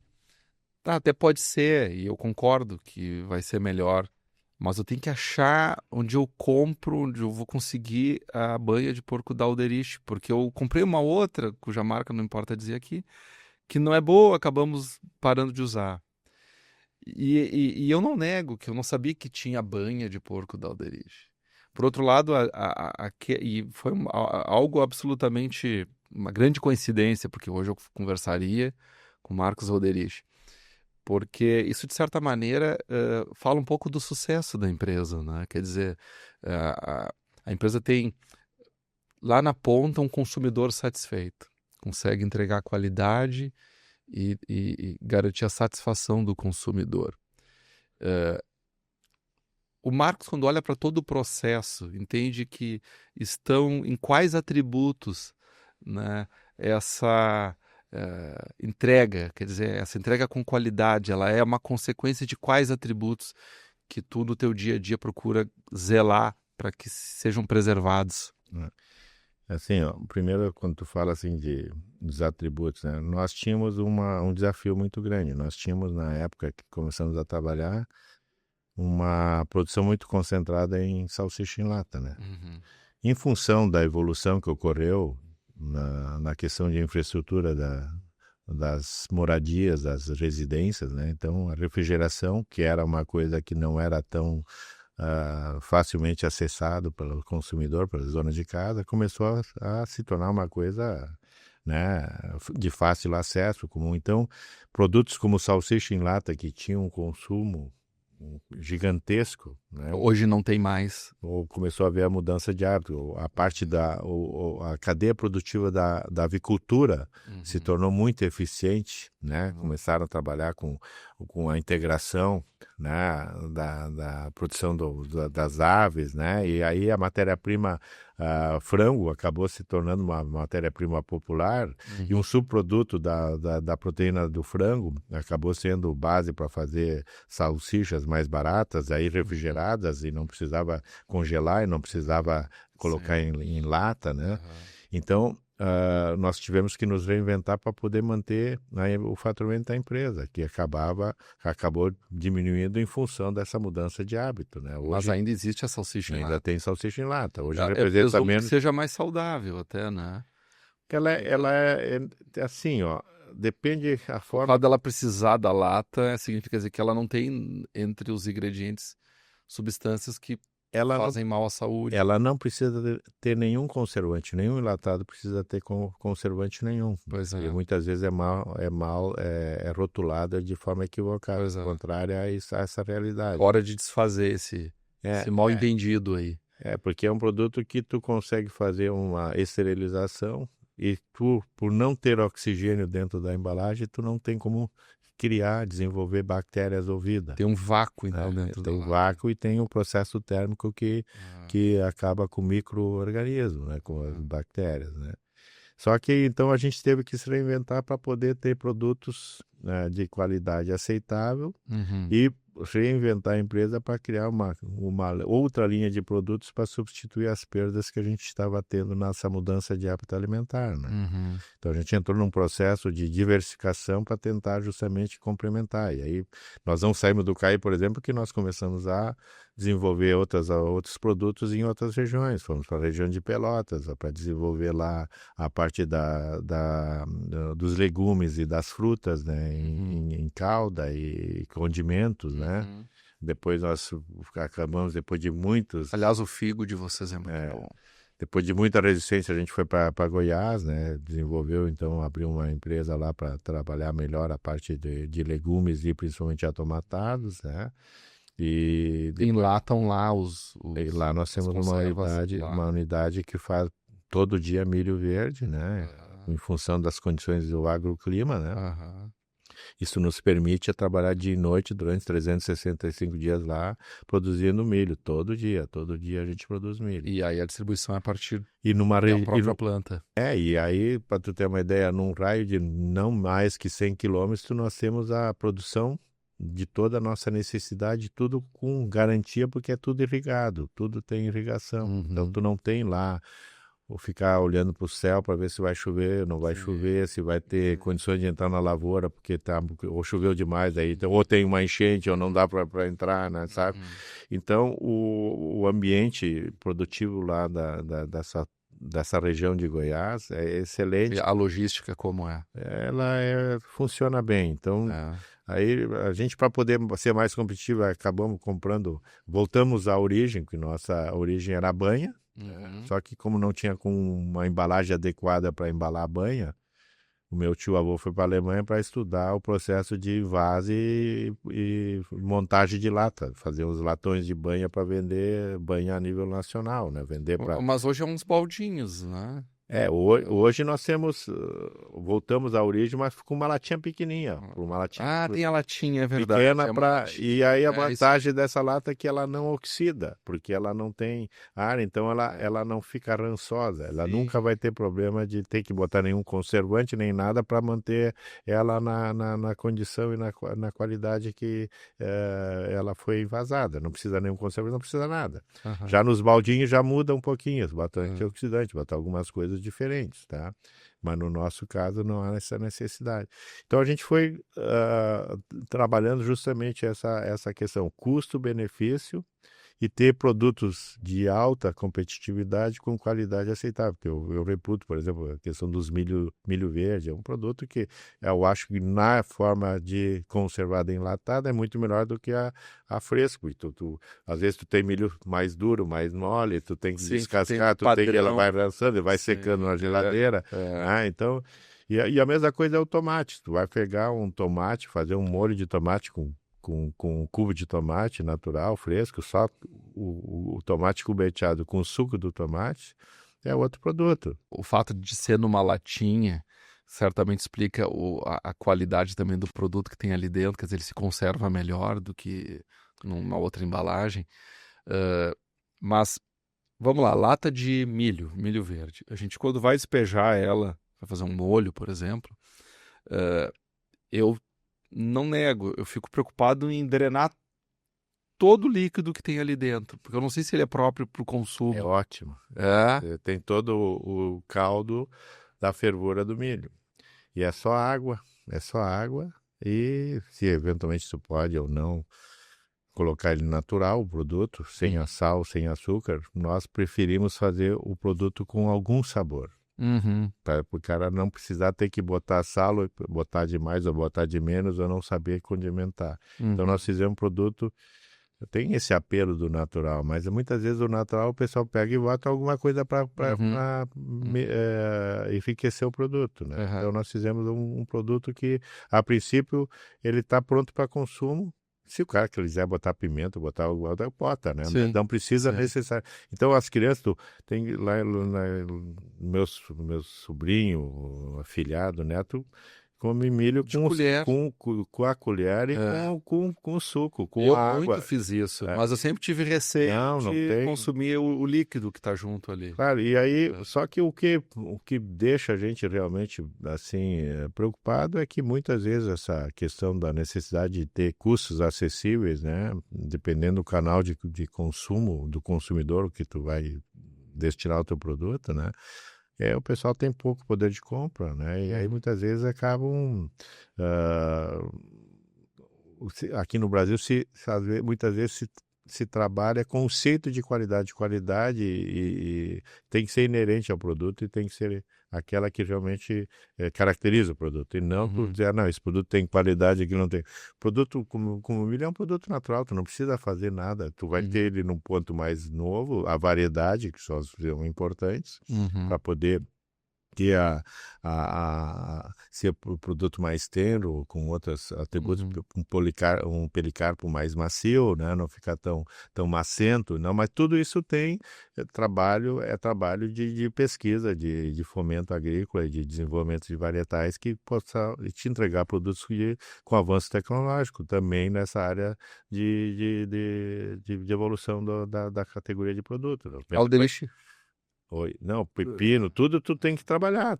até pode ser, e eu concordo que vai ser melhor, mas eu tenho que achar onde eu compro, onde eu vou conseguir a banha de porco da Alderich, porque eu comprei uma outra, cuja marca não importa dizer aqui, que não é boa, acabamos parando de usar. E eu não nego que eu não sabia que tinha banha de porco da Alderich. Por outro lado, e foi algo absolutamente, uma grande coincidência, porque hoje eu conversaria com Marcos Alderich, porque isso, de certa maneira, fala um pouco do sucesso da empresa, né? Quer dizer, a empresa tem lá na ponta um consumidor satisfeito, consegue entregar qualidade e garantir a satisfação do consumidor. O Marcos, quando olha para todo o processo, entende que estão em quais atributos, né, essa entrega, quer dizer, essa entrega com qualidade, ela é uma consequência de quais atributos que tu no teu dia a dia procura zelar para que sejam preservados. Assim, ó, primeiro, quando tu fala assim dos atributos, né, nós tínhamos um desafio muito grande. Nós tínhamos, na época que começamos a trabalhar, uma produção muito concentrada em salsicha em lata, né? Em função da evolução que ocorreu na questão de infraestrutura das moradias, das residências, né? Então, a refrigeração, que era uma coisa que não era tão facilmente acessado pelo consumidor, pelas donas de casa, começou a se tornar uma coisa, né, de fácil acesso, comum. Então, produtos como salsicha em lata, que tinham um consumo gigantesco, né? Hoje não tem mais. Ou começou a haver a mudança de hábito. A parte a cadeia produtiva da avicultura se tornou muito eficiente, né? Começaram a trabalhar com a integração, né? da produção das aves, né? E aí a matéria-prima frango acabou se tornando uma matéria-prima popular e um subproduto da proteína do frango acabou sendo base para fazer salsichas mais baratas, aí refrigeradas, e não precisava congelar e não precisava colocar em lata, né? Então, nós tivemos que nos reinventar para poder manter, né, o faturamento da empresa, que acabou diminuindo em função dessa mudança de hábito, né? Hoje, mas ainda existe a salsicha em lata. ainda tem salsicha em lata. Hoje Eu representa presumo menos. que seja mais saudável até, né? Ela é assim, ó, depende a O forma. fato dela precisar da lata significa dizer que ela não tem entre os ingredientes substâncias que fazem mal à saúde. Ela não precisa ter nenhum conservante, nenhum enlatado precisa ter conservante nenhum. Pois é. E muitas vezes é rotulada de forma equivocada, contrária a essa realidade. Hora de desfazer esse mal entendido aí. Porque é um produto que tu consegue fazer uma esterilização e tu, por não ter oxigênio dentro da embalagem, tu não tem como desenvolver bactérias ou vida. Tem um vácuo, então, dentro tem um vácuo e tem um processo térmico que acaba com micro-organismos, né, com as bactérias, né? Só que, então, a gente teve que se reinventar para poder ter produtos, né, de qualidade aceitável e reinventar a empresa para criar uma outra linha de produtos para substituir as perdas que a gente estava tendo nessa mudança de hábito alimentar, né? Então a gente entrou num processo de diversificação para tentar justamente complementar. E aí nós não saímos do CAI, por exemplo, que nós começamos a desenvolver outros produtos em outras regiões. Fomos para a região de Pelotas para desenvolver lá a parte dos legumes e das frutas, né, em calda e condimentos, né? Depois nós acabamos, depois de muitos... Aliás, o figo de vocês é muito bom. Depois de muita resistência, a gente foi para Goiás, né? Desenvolveu, então, abriu uma empresa lá para trabalhar melhor a parte de legumes e principalmente atomatados, né? E depois, enlatam lá e lá nós temos uma unidade que faz todo dia milho verde, né? Em função das condições do agroclima, né? Isso nos permite trabalhar dia e noite durante 365 dias lá, produzindo milho, todo dia a gente produz milho. E aí a distribuição é a partir da própria planta. E aí, para tu ter uma ideia, num raio de não mais que 100 quilômetros, nós temos a produção de toda a nossa necessidade, tudo com garantia, porque é tudo irrigado, tudo tem irrigação. Então tu não tem lá ou ficar olhando para o céu para ver se vai chover, não vai chover, se vai ter condições de entrar na lavoura, porque ou choveu demais, aí, ou tem uma enchente, ou não dá para entrar, né, sabe? Então, o ambiente produtivo lá dessa região de Goiás é excelente. E a logística como é? Ela funciona bem, então... Aí a gente, para poder ser mais competitivo, voltamos à origem, que nossa origem era a banha, só que como não tinha com uma embalagem adequada para embalar a banha, o meu tio-avô foi para a Alemanha para estudar o processo de invase e montagem de lata, fazer uns latões de banha para vender banha a nível nacional, né? Mas hoje é uns baldinhos, né? Hoje nós voltamos à origem, mas com uma latinha pequenininha. Tem a latinha, é verdade. Pequena e aí a vantagem dessa lata é que ela não oxida, porque ela não tem ar, então ela não fica rançosa. Ela nunca vai ter problema de ter que botar nenhum conservante, nem nada para manter ela na condição e na qualidade que ela foi envasada. Não precisa nenhum conservante, não precisa nada. Já nos baldinhos já muda um pouquinho, bota antioxidante, bota algumas coisas diferentes, tá? Mas no nosso caso não há essa necessidade. Então a gente foi trabalhando justamente essa questão custo-benefício e ter produtos de alta competitividade com qualidade aceitável. Porque eu reputo, por exemplo, a questão dos milho verde, é um produto que eu acho que na forma de conservada enlatada é muito melhor do que a fresco. E às vezes tu tem milho mais duro, mais mole, tu tem que descascar, ela vai rançando, vai secando na geladeira. Então, e a mesma coisa é o tomate. Tu vai pegar um tomate, fazer um molho de tomate com com um cubo de tomate natural, fresco, só o tomate cubeteado com o suco do tomate, é outro produto. O fato de ser numa latinha certamente explica a qualidade também do produto que tem ali dentro, quer dizer, ele se conserva melhor do que numa outra embalagem. Mas, vamos lá, lata de milho verde. A gente, quando vai despejar ela, vai fazer um molho, por exemplo, eu não nego, eu fico preocupado em drenar todo o líquido que tem ali dentro, porque eu não sei se ele é próprio para o consumo. É ótimo. É? Tem todo o caldo da fervura do milho. E é só água, e se eventualmente tu pode ou não colocar ele natural, o produto, sem a sal, sem açúcar, nós preferimos fazer o produto com algum sabor. Para o cara não precisar ter que botar sal, botar de mais ou botar de menos, ou não saber condimentar. Então nós fizemos um produto, tem esse apelo do natural, mas muitas vezes o natural o pessoal pega e bota alguma coisa para enriquecer o produto, né? Então nós fizemos um produto que, a princípio, ele está pronto para consumo. Se o cara quiser botar pimenta, botar alguma outra, bota, né? Sim, Não precisa necessário. Então as crianças, tem lá meu sobrinho, afilhado, neto, come milho de colher. com a colher e com o suco, com Eu a água. muito fiz isso, mas eu sempre tive receio Não de tem. consumir o líquido que está junto ali. Claro, e aí, só que o que deixa a gente realmente assim preocupado é que muitas vezes essa questão da necessidade de ter custos acessíveis, né, dependendo do canal de consumo do consumidor que tu vai destinar o teu produto, né, o pessoal tem pouco poder de compra, né, e aí muitas vezes acabam aqui no Brasil muitas vezes se trabalha conceito de qualidade. Qualidade e tem que ser inerente ao produto e tem que ser aquela que realmente caracteriza o produto. E não tu dizer, não, esse produto tem qualidade, aqui não tem. Produto como o milho é um produto natural, tu não precisa fazer nada. Tu vai ter ele num ponto mais novo, a variedade, que são importantes, para poder ter ser o produto mais tenro, com outros atributos, um pericarpo mais macio, né? Não ficar tão macento, não, mas tudo isso tem trabalho de pesquisa, de fomento agrícola, de desenvolvimento de varietais que possa te entregar produtos com avanço tecnológico, também nessa área de evolução da categoria de produto. Aldeliche. Não, pepino, tudo tu tem que trabalhar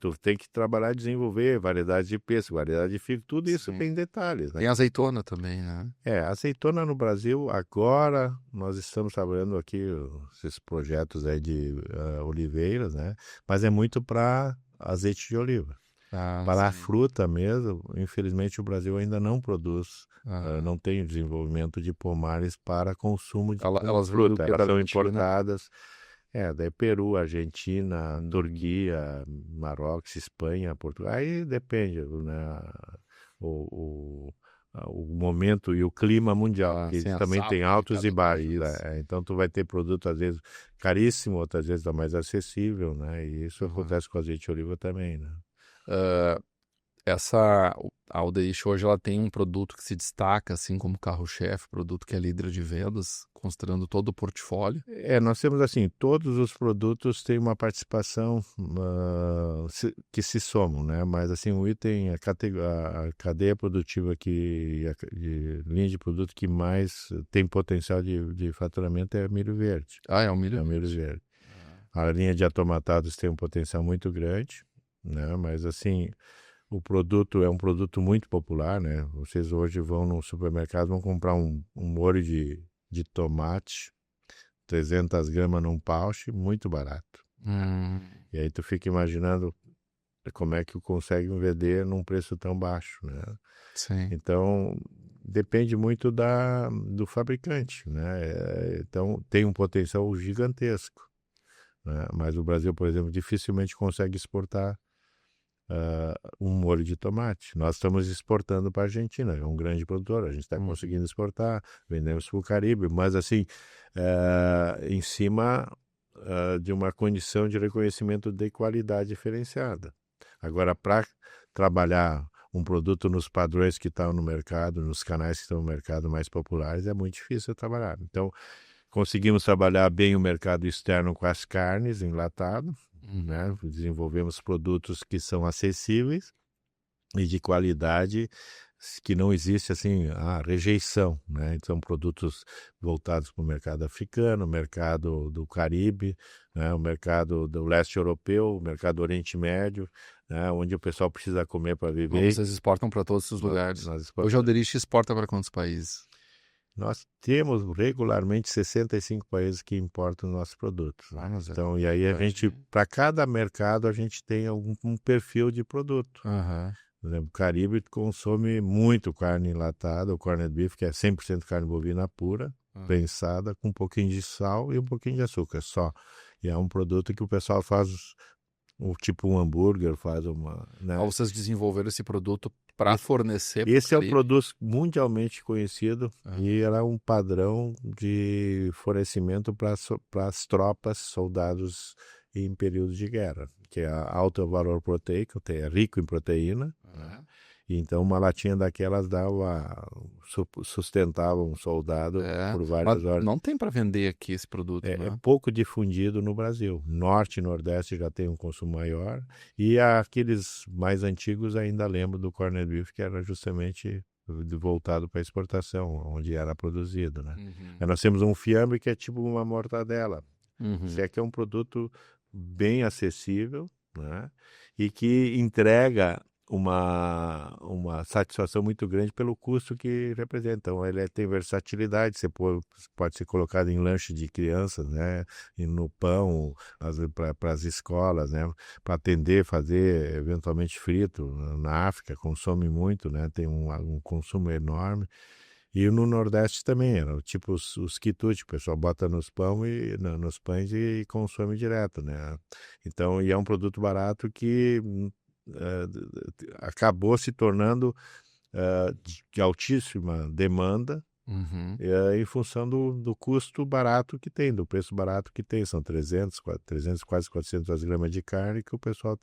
e desenvolver variedades de pêssego, variedade de figo, tudo isso tem detalhes, né? Tem azeitona também, né? Azeitona no Brasil, agora nós estamos trabalhando aqui esses projetos aí de oliveiras, né? Mas é muito para azeite de oliva. Para a fruta mesmo, infelizmente o Brasil ainda não produz, não tem desenvolvimento de pomares para consumo de fruta, elas são importadas. Daí Peru, Argentina, Turquia, Marrocos, Espanha, Portugal. Aí depende, né? O momento e o clima mundial, que também tem altos e baixos. Então tu vai ter produto às vezes caríssimo, outras vezes mais acessível, né? E isso acontece com azeite de oliva também, né? A Aldeich hoje ela tem um produto que se destaca assim como carro-chefe, produto que é líder de vendas, considerando todo o portfólio. Nós temos assim, todos os produtos têm uma participação que se somam, né? Mas assim, o item, a cadeia produtiva de linha de produto que mais tem potencial de faturamento é o milho verde. É o milho verde. A linha de atomatados tem um potencial muito grande, né? Mas assim, o produto é um produto muito popular, né? Vocês hoje vão no supermercado, vão comprar um molho de tomate, 300 gramas num pouch, muito barato. E aí tu fica imaginando como é que consegue vender num preço tão baixo, né? Sim. Então, depende muito do fabricante, né? Então, tem um potencial gigantesco, né? Mas o Brasil, por exemplo, dificilmente consegue exportar um molho de tomate. Nós estamos exportando para a Argentina, é um grande produtor, a gente está conseguindo exportar, vendemos para o Caribe, mas assim, em cima de uma condição de reconhecimento de qualidade diferenciada. Agora, para trabalhar um produto nos padrões que estão no mercado, nos canais que estão no mercado mais populares, é muito difícil trabalhar. Então, conseguimos trabalhar bem o mercado externo com as carnes enlatadas, né? Desenvolvemos produtos que são acessíveis e de qualidade, que não existe assim a rejeição, né? Então, produtos voltados para o mercado africano, o mercado do Caribe, né? O mercado do leste europeu, o mercado do Oriente Médio, né? Onde o pessoal precisa comer para viver. Vocês exportam para todos esses lugares. Hoje a Alderich exporta para quantos países? Nós temos regularmente 65 países que importam nossos produtos. Então, e aí a gente, para cada mercado, a gente tem um perfil de produto. Por exemplo, o Caribe consome muito carne enlatada, o corned beef, que é 100% carne bovina pura, prensada, com um pouquinho de sal e um pouquinho de açúcar só. E é um produto que o pessoal faz, tipo um hambúrguer, faz uma... Né? Vocês desenvolveram esse produto para fornecer... Esse é um produto mundialmente conhecido e era um padrão de fornecimento para as tropas, soldados em período de guerra, que é alto valor proteico, é rico em proteína, né? Então uma latinha daquelas sustentava um soldado por várias horas. Não tem para vender aqui esse produto, né? É pouco difundido no Brasil. Norte e Nordeste já tem um consumo maior e aqueles mais antigos ainda lembram do corned beef, que era justamente voltado para exportação, onde era produzido, né? Nós temos um fiambre que é tipo uma mortadela. Isso aqui é um produto bem acessível, né? E que entrega uma satisfação muito grande pelo custo que representa. Então, ele tem versatilidade, pode ser colocado em lanche de crianças, né? E no pão, para as escolas, né? Para atender, fazer eventualmente frito. Na África consome muito, né? Tem um consumo enorme. E no Nordeste também, tipo os quitutes, o pessoal bota nos pães e consome direto, né? Então, e é um produto barato que acabou se tornando de altíssima demanda em função do custo barato que tem, do preço barato que tem. São 300, quase 400 gramas de carne que o pessoal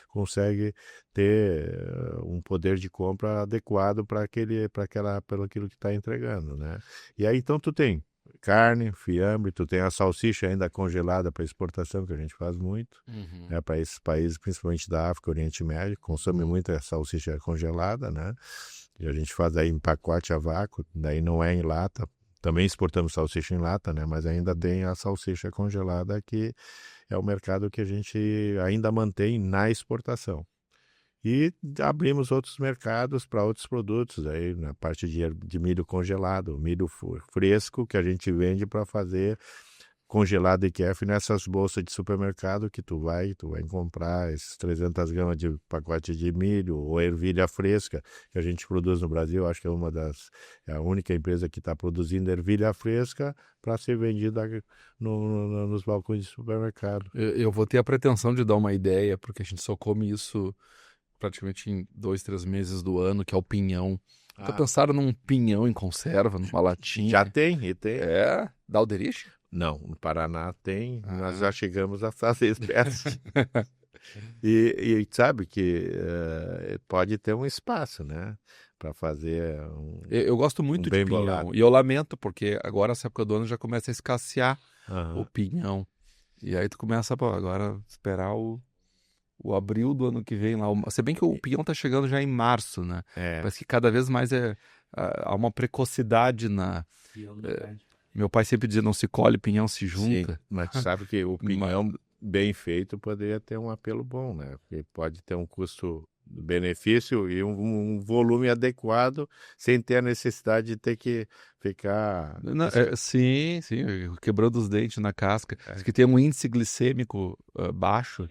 consegue ter um poder de compra adequado para aquilo que está entregando, né? E aí então tu tem carne, fiambre, tu tem a salsicha ainda congelada para exportação, que a gente faz muito, né, para esses países, principalmente da África, Oriente Médio, consome muito a salsicha congelada, né? E a gente faz aí em pacote a vácuo, daí não é em lata. Também exportamos salsicha em lata, né? Mas ainda tem a salsicha congelada, que é o mercado que a gente ainda mantém na exportação. E abrimos outros mercados para outros produtos, aí na parte de milho congelado, milho fresco, que a gente vende para fazer congelado e IKEA nessas bolsas de supermercado que tu vai comprar esses 300 gramas de pacote de milho ou ervilha fresca que a gente produz no Brasil. Acho que é a única empresa que está produzindo ervilha fresca para ser vendida nos balcões de supermercado. Eu vou ter a pretensão de dar uma ideia, porque a gente só come isso praticamente em 2, 3 meses do ano, que é o pinhão. Nunca pensaram num pinhão em conserva, numa latinha? Já tem. Da Alderich? Não, no Paraná tem, nós já chegamos a fazer espécie. E sabe que pode ter um espaço, né, para fazer Eu gosto muito de pinhão, bolado. E eu lamento, porque agora essa época do ano já começa a escassear o pinhão. E aí tu começa, agora esperar o abril do ano que vem lá. Se bem que o pinhão tá chegando já em março, né? Parece que cada vez mais há uma precocidade na... Meu pai sempre dizia, não se colhe, pinhão se junta. Sim, mas sabe que o pinhão bem feito poderia ter um apelo bom, né? Porque pode ter um custo-benefício e um volume adequado, sem ter a necessidade de ter que ficar... Sim, quebrando os dentes na casca. Diz que tem um índice glicêmico baixo.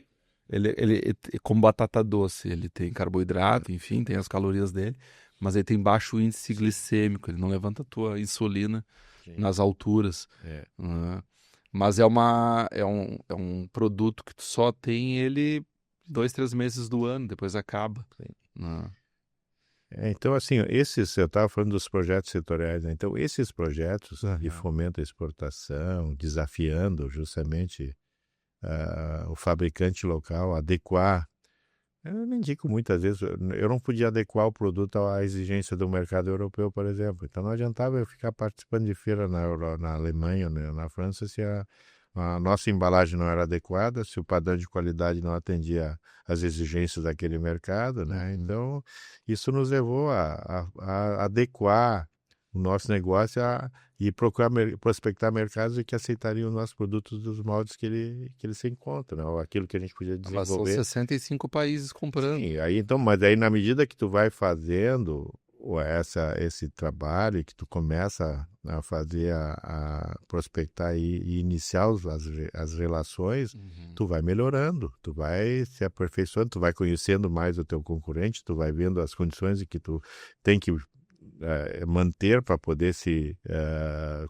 Ele, como batata doce, ele tem carboidrato, enfim, tem as calorias dele, mas ele tem baixo índice glicêmico, ele não levanta a tua insulina nas alturas. Mas é um produto que tu só tem ele 2, 3 meses do ano, depois acaba. Então, assim, eu estava falando dos projetos setoriais, né? Então, esses projetos de fomento à exportação, desafiando justamente o fabricante local, adequar Eu nem digo muitas vezes, eu não podia adequar o produto à exigência do mercado europeu, por exemplo. Então não adiantava eu ficar participando de feira na Alemanha, né, na França, se a nossa embalagem não era adequada, se o padrão de qualidade não atendia às exigências daquele mercado, né? Então isso nos levou a adequar o nosso negócio e procurar prospectar mercados que aceitariam os nossos produtos dos moldes que ele se encontra, né? Ou aquilo que a gente podia Mas são desenvolver. 65 países comprando. Sim, aí então, mas aí na medida que tu vai fazendo esse trabalho, que tu começa a fazer, a prospectar e iniciar as relações, tu vai melhorando, tu vai se aperfeiçoando, tu vai conhecendo mais o teu concorrente, tu vai vendo as condições em que tu tem que manter para poder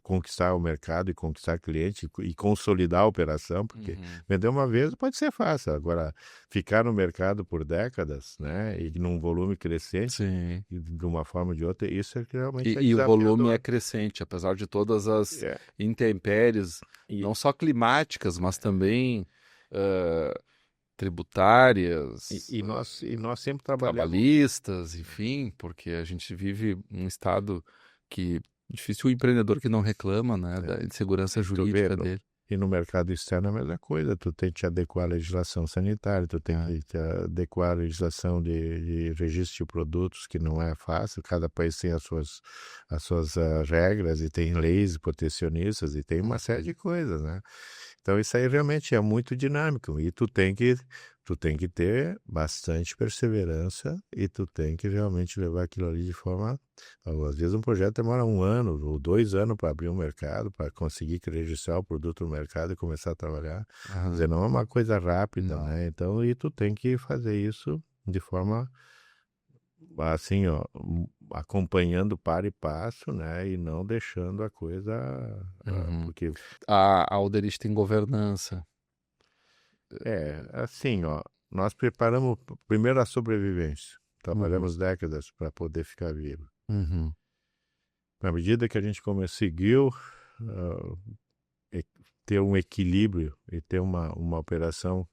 conquistar o mercado e conquistar cliente e consolidar a operação, porque vender uma vez pode ser fácil, agora ficar no mercado por décadas, né, e num volume crescente, Sim. e de uma forma ou de outra, isso é que realmente E o volume é crescente, apesar de todas as intempéries, não só climáticas, mas também tributárias, E nós sempre trabalhamos. trabalhistas, enfim, porque a gente vive um estado que difícil o empreendedor que não reclama, né, da insegurança jurídica dele. E no mercado externo é a mesma coisa, tu tem que te adequar à legislação sanitária, tu tem que te adequar à legislação de registro de produtos, que não é fácil, cada país tem as suas regras e tem leis protecionistas e tem uma série de coisas, né? Então isso aí realmente é muito dinâmico e tu tem que ter bastante perseverança e tu tem que realmente levar aquilo ali de forma... Às vezes um projeto demora 1 ano ou 2 anos para abrir um mercado, para conseguir registrar o produto no mercado e começar a trabalhar. Quer dizer, não é uma coisa rápida, né? Então, e tu tem que fazer isso de forma assim, ó, acompanhando para e passo, né? E não deixando a coisa... porque... A Alderich tem governança. assim, ó, nós preparamos primeiro a sobrevivência. Trabalhamos décadas para poder ficar vivo. Na medida que a gente conseguiu ter um equilíbrio e ter uma operação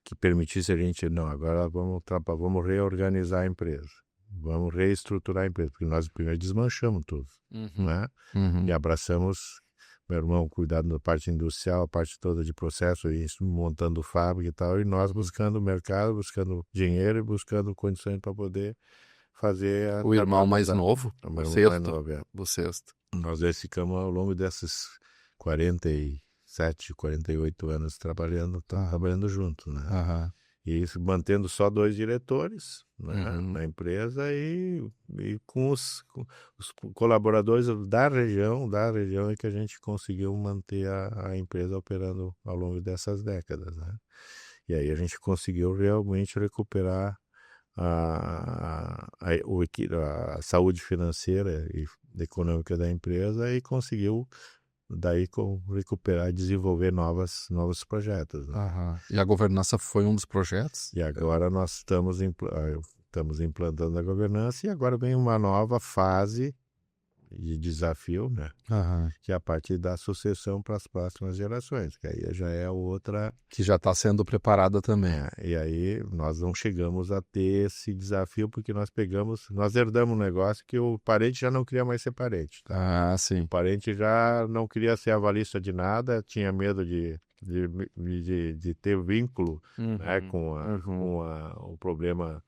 que permitisse a gente, não, agora vamos reorganizar a empresa, vamos reestruturar a empresa, porque nós primeiro desmanchamos tudo, né? E abraçamos, meu irmão, cuidado da parte industrial, a parte toda de processo, isso, montando fábrica e tal, e nós buscando mercado, buscando dinheiro e buscando condições para poder fazer o irmão mais novo, o sexto. Nós ficamos ao longo desses 47, 48 anos trabalhando juntos, né? E isso mantendo só 2 diretores, né, na empresa e com os colaboradores da região é que a gente conseguiu manter a empresa operando ao longo dessas décadas, né? E aí a gente conseguiu realmente recuperar a saúde financeira e econômica da empresa e conseguiu daí recuperar e desenvolver novos projetos, né? E a governança foi um dos projetos? E agora nós estamos implantando a governança e agora vem uma nova fase de desafio, né? Que é a parte da sucessão para as próximas gerações, que aí já é outra... Que já está sendo preparada também. E aí nós não chegamos a ter esse desafio porque nós herdamos um negócio que o parente já não queria mais ser parente, tá? Sim. O parente já não queria ser avalista de nada, tinha medo de ter vínculo, né, com o problema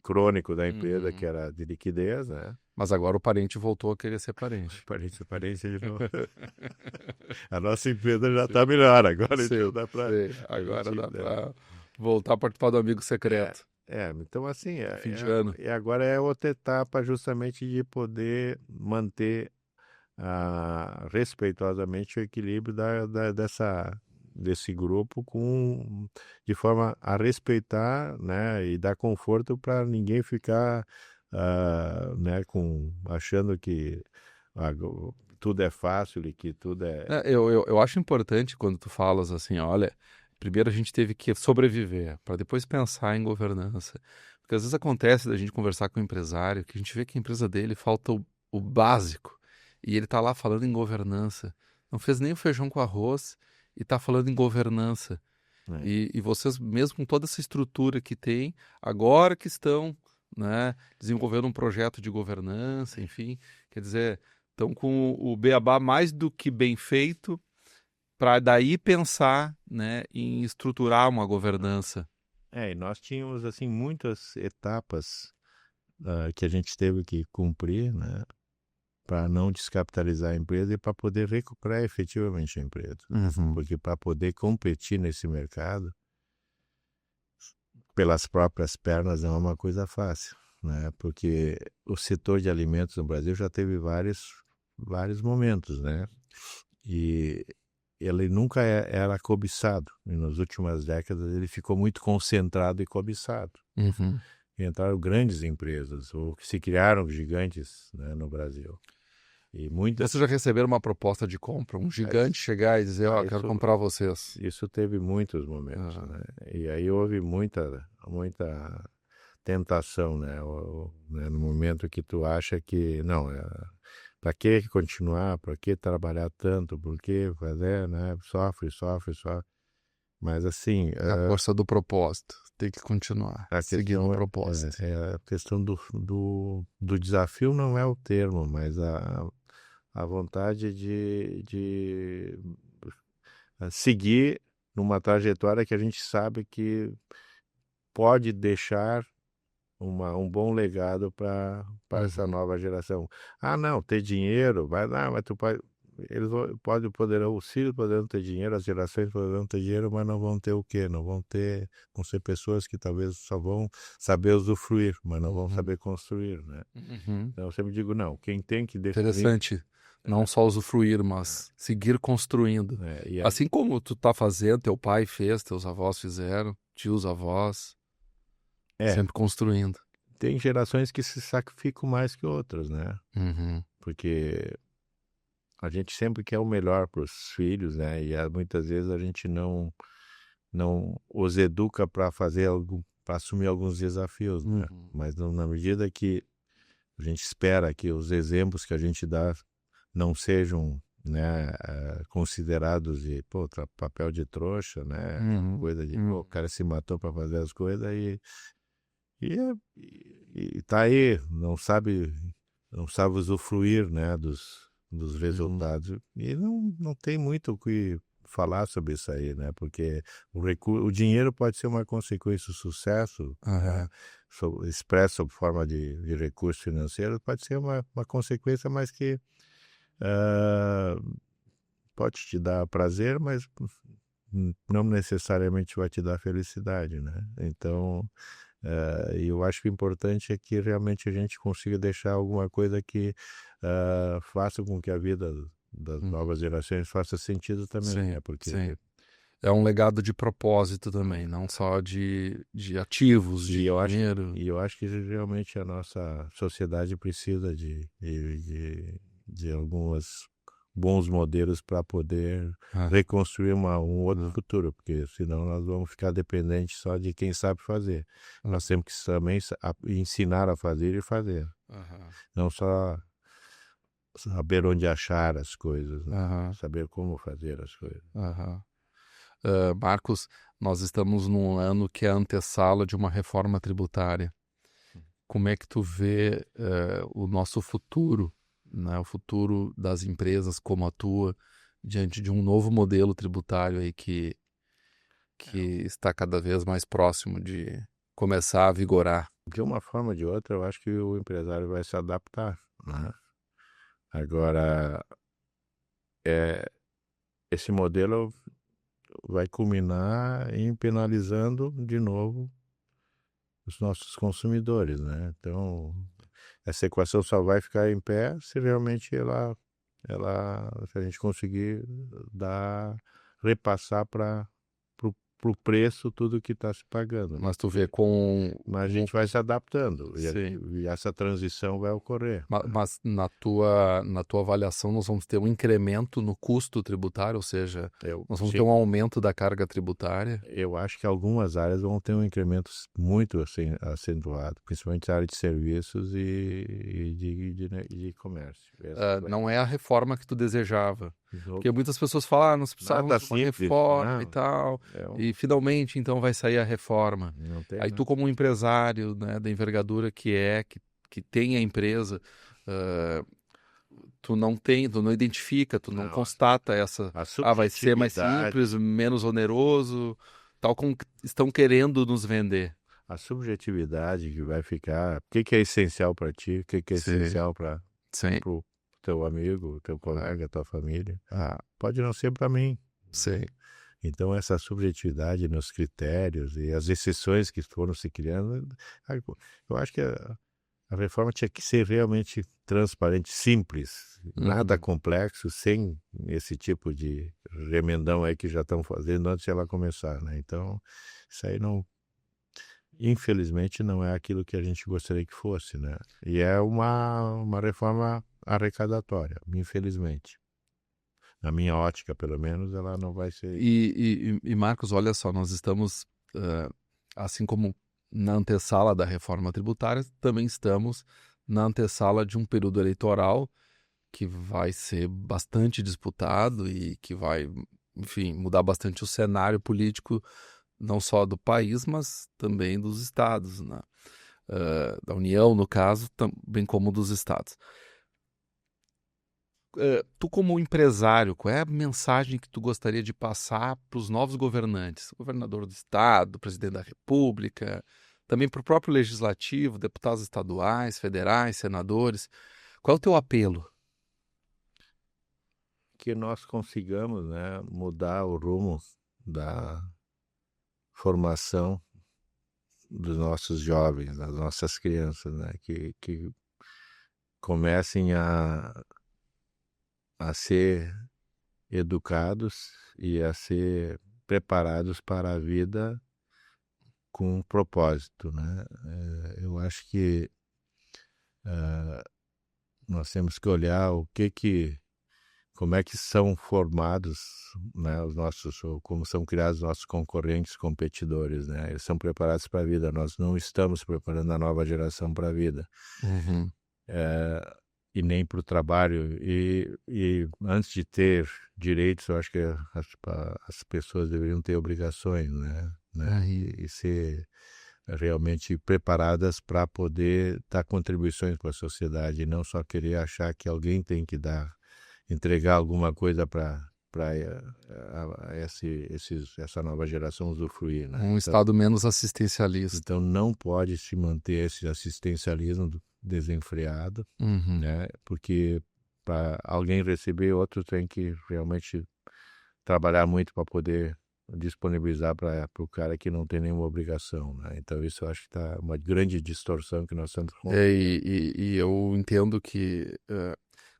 crônico da empresa, que era de liquidez, né? Mas agora o parente voltou a querer ser parente. Parente de novo. A nossa empresa já está melhor agora, então dá para... Agora dá para voltar a participar do amigo secreto. Então assim, fim de ano. E agora é outra etapa justamente de poder manter respeitosamente o equilíbrio desse grupo de forma a respeitar, né, e dar conforto para ninguém ficar né, achando que tudo é fácil e que tudo é... Eu acho importante quando tu falas assim, olha, primeiro a gente teve que sobreviver para depois pensar em governança, porque às vezes acontece da gente conversar com um empresário que a gente vê que a empresa dele falta o básico e ele tá lá falando em governança, não fez nem o feijão com arroz e tá falando em governança. E vocês, mesmo com toda essa estrutura que tem, agora que estão, né, desenvolvendo um projeto de governança, enfim, quer dizer, estão com o beabá mais do que bem feito para daí pensar, né, em estruturar uma governança. E nós tínhamos assim muitas etapas que a gente teve que cumprir, né, para não descapitalizar a empresa e para poder recuperar efetivamente a empresa. Porque para poder competir nesse mercado, pelas próprias pernas, não é uma coisa fácil, né? Porque o setor de alimentos no Brasil já teve vários momentos, né? E ele nunca era cobiçado. E nas últimas décadas ele ficou muito concentrado e cobiçado. E entraram grandes empresas, ou que se criaram gigantes, né, no Brasil. E muitas... Vocês já receberam uma proposta de compra? Um gigante chegar e dizer, quero comprar vocês. Isso teve muitos momentos, né? E aí houve muita tentação, né? No momento que tu acha que, não, para que continuar? Para que trabalhar tanto? Por que fazer, né? Sofre. Mas assim... A força do propósito. Tem que continuar seguindo o propósito. A questão do desafio não é o termo, mas a vontade de seguir numa trajetória que a gente sabe que pode deixar um bom legado para essa nova geração. Ah, não, ter dinheiro, vai lá, mas tu pode... Eles os filhos poderão ter dinheiro, as gerações poderão ter dinheiro, mas não vão ter o quê? Vão ser pessoas que talvez só vão saber usufruir, mas não vão saber construir, né? Então eu sempre digo, não, quem tem que definir... Interessante. Não só usufruir, mas seguir construindo. Assim como tu tá fazendo, teu pai fez, teus avós fizeram, tios, avós, sempre construindo. Tem gerações que se sacrificam mais que outras, né? Porque a gente sempre quer o melhor para os filhos, né? E muitas vezes a gente não os educa para assumir alguns desafios, né? Mas na medida que a gente espera que os exemplos que a gente dá não sejam, né, considerados de papel de trouxa, né? Coisa de o cara se matou para fazer as coisas e tá aí, não sabe usufruir, né, dos resultados. E não tem muito o que falar sobre isso aí, né? Porque o dinheiro pode ser uma consequência do sucesso, né? Expresso sob forma de recurso financeiro, pode ser uma consequência, mas que pode te dar prazer, mas não necessariamente vai te dar felicidade, né? Então, eu acho que o importante é que realmente a gente consiga deixar alguma coisa que faça com que a vida das novas gerações faça sentido também, sim, né? Porque é um legado de propósito também, não só de ativos, de dinheiro. E eu acho que realmente a nossa sociedade precisa de alguns bons modelos para poder reconstruir um outro futuro, porque senão nós vamos ficar dependentes só de quem sabe fazer. Nós temos que também ensinar a fazer e fazer. Não só saber onde achar as coisas, né? Saber como fazer as coisas. Marcos, nós estamos num ano que é a antessala de uma reforma tributária. Como é que tu vê o nosso futuro, né, o futuro das empresas como a tua, diante de um novo modelo tributário aí que está cada vez mais próximo de começar a vigorar? De uma forma ou de outra, eu acho que o empresário vai se adaptar, né? Agora, esse modelo vai culminar em penalizando de novo os nossos consumidores, né? Então, essa equação só vai ficar em pé se realmente se a gente conseguir repassar para o preço tudo que está se pagando, né? Mas tu vê Mas a gente vai se adaptando e essa transição vai ocorrer. Mas na tua avaliação nós vamos ter um incremento no custo tributário, ou seja, nós vamos ter um aumento da carga tributária? Eu acho que algumas áreas vão ter um incremento muito assim, acentuado, principalmente a área de serviços e de comércio. Não é a reforma que tu desejava. Porque muitas pessoas falam, não se precisava Nada de uma simples, reforma e não. tal, e finalmente então vai sair a reforma. Não tem Aí nada. tu como um empresário, né, da envergadura que tem a empresa, tu não identifica, tu não Não, constata essa, a vai ser mais subjetividade, simples, menos oneroso, tal como estão querendo nos vender. a subjetividade que vai ficar, o que que é essencial para ti, o que que é Sim, essencial para sim, o teu amigo, teu colega, tua família, pode não ser para mim. sim. Então, essa subjetividade nos critérios e as exceções que foram se criando, eu acho que a reforma tinha que ser realmente transparente, simples, nada complexo, sem esse tipo de remendão aí que já estão fazendo antes de ela começar, né? Então, isso aí não, infelizmente, não é aquilo que a gente gostaria que fosse, né? E é uma reforma arrecadatória, infelizmente. Na minha ótica, pelo menos, ela não vai ser. E Marcos, olha só, nós estamos, assim como na antessala da reforma tributária, também estamos na antessala de um período eleitoral que vai ser bastante disputado e que vai, enfim, mudar bastante o cenário político, não só do país, mas também dos estados, né? Da União, no caso, bem como dos estados. Tu como empresário, qual é a mensagem que tu gostaria de passar para os novos governantes? Governador do estado, presidente da república, também para o próprio legislativo, deputados estaduais, federais, senadores. Qual é o teu apelo? Que nós consigamos, né, mudar o rumo da formação dos nossos jovens, das nossas crianças, né, que comecem a ser educados e a ser preparados para a vida com um propósito, né? Eu acho que nós temos que olhar como é que são formados, né, os nossos, ou como são criados os nossos concorrentes, competidores, né? Eles são preparados para a vida. Nós não estamos preparando a nova geração para a vida. Uhum. E nem para o trabalho. E antes de ter direitos, eu acho que as pessoas deveriam ter obrigações, né? E ser realmente preparadas para poder dar contribuições para a sociedade e não só querer achar que alguém tem que entregar alguma coisa para essa nova geração usufruir, né? Um estado menos assistencialista. Então não pode se manter esse assistencialismo desenfreado, Uhum. né? Porque para alguém receber, outro tem que realmente trabalhar muito para poder disponibilizar para o cara que não tem nenhuma obrigação, né? Então isso eu acho que está uma grande distorção que nós estamos E eu entendo que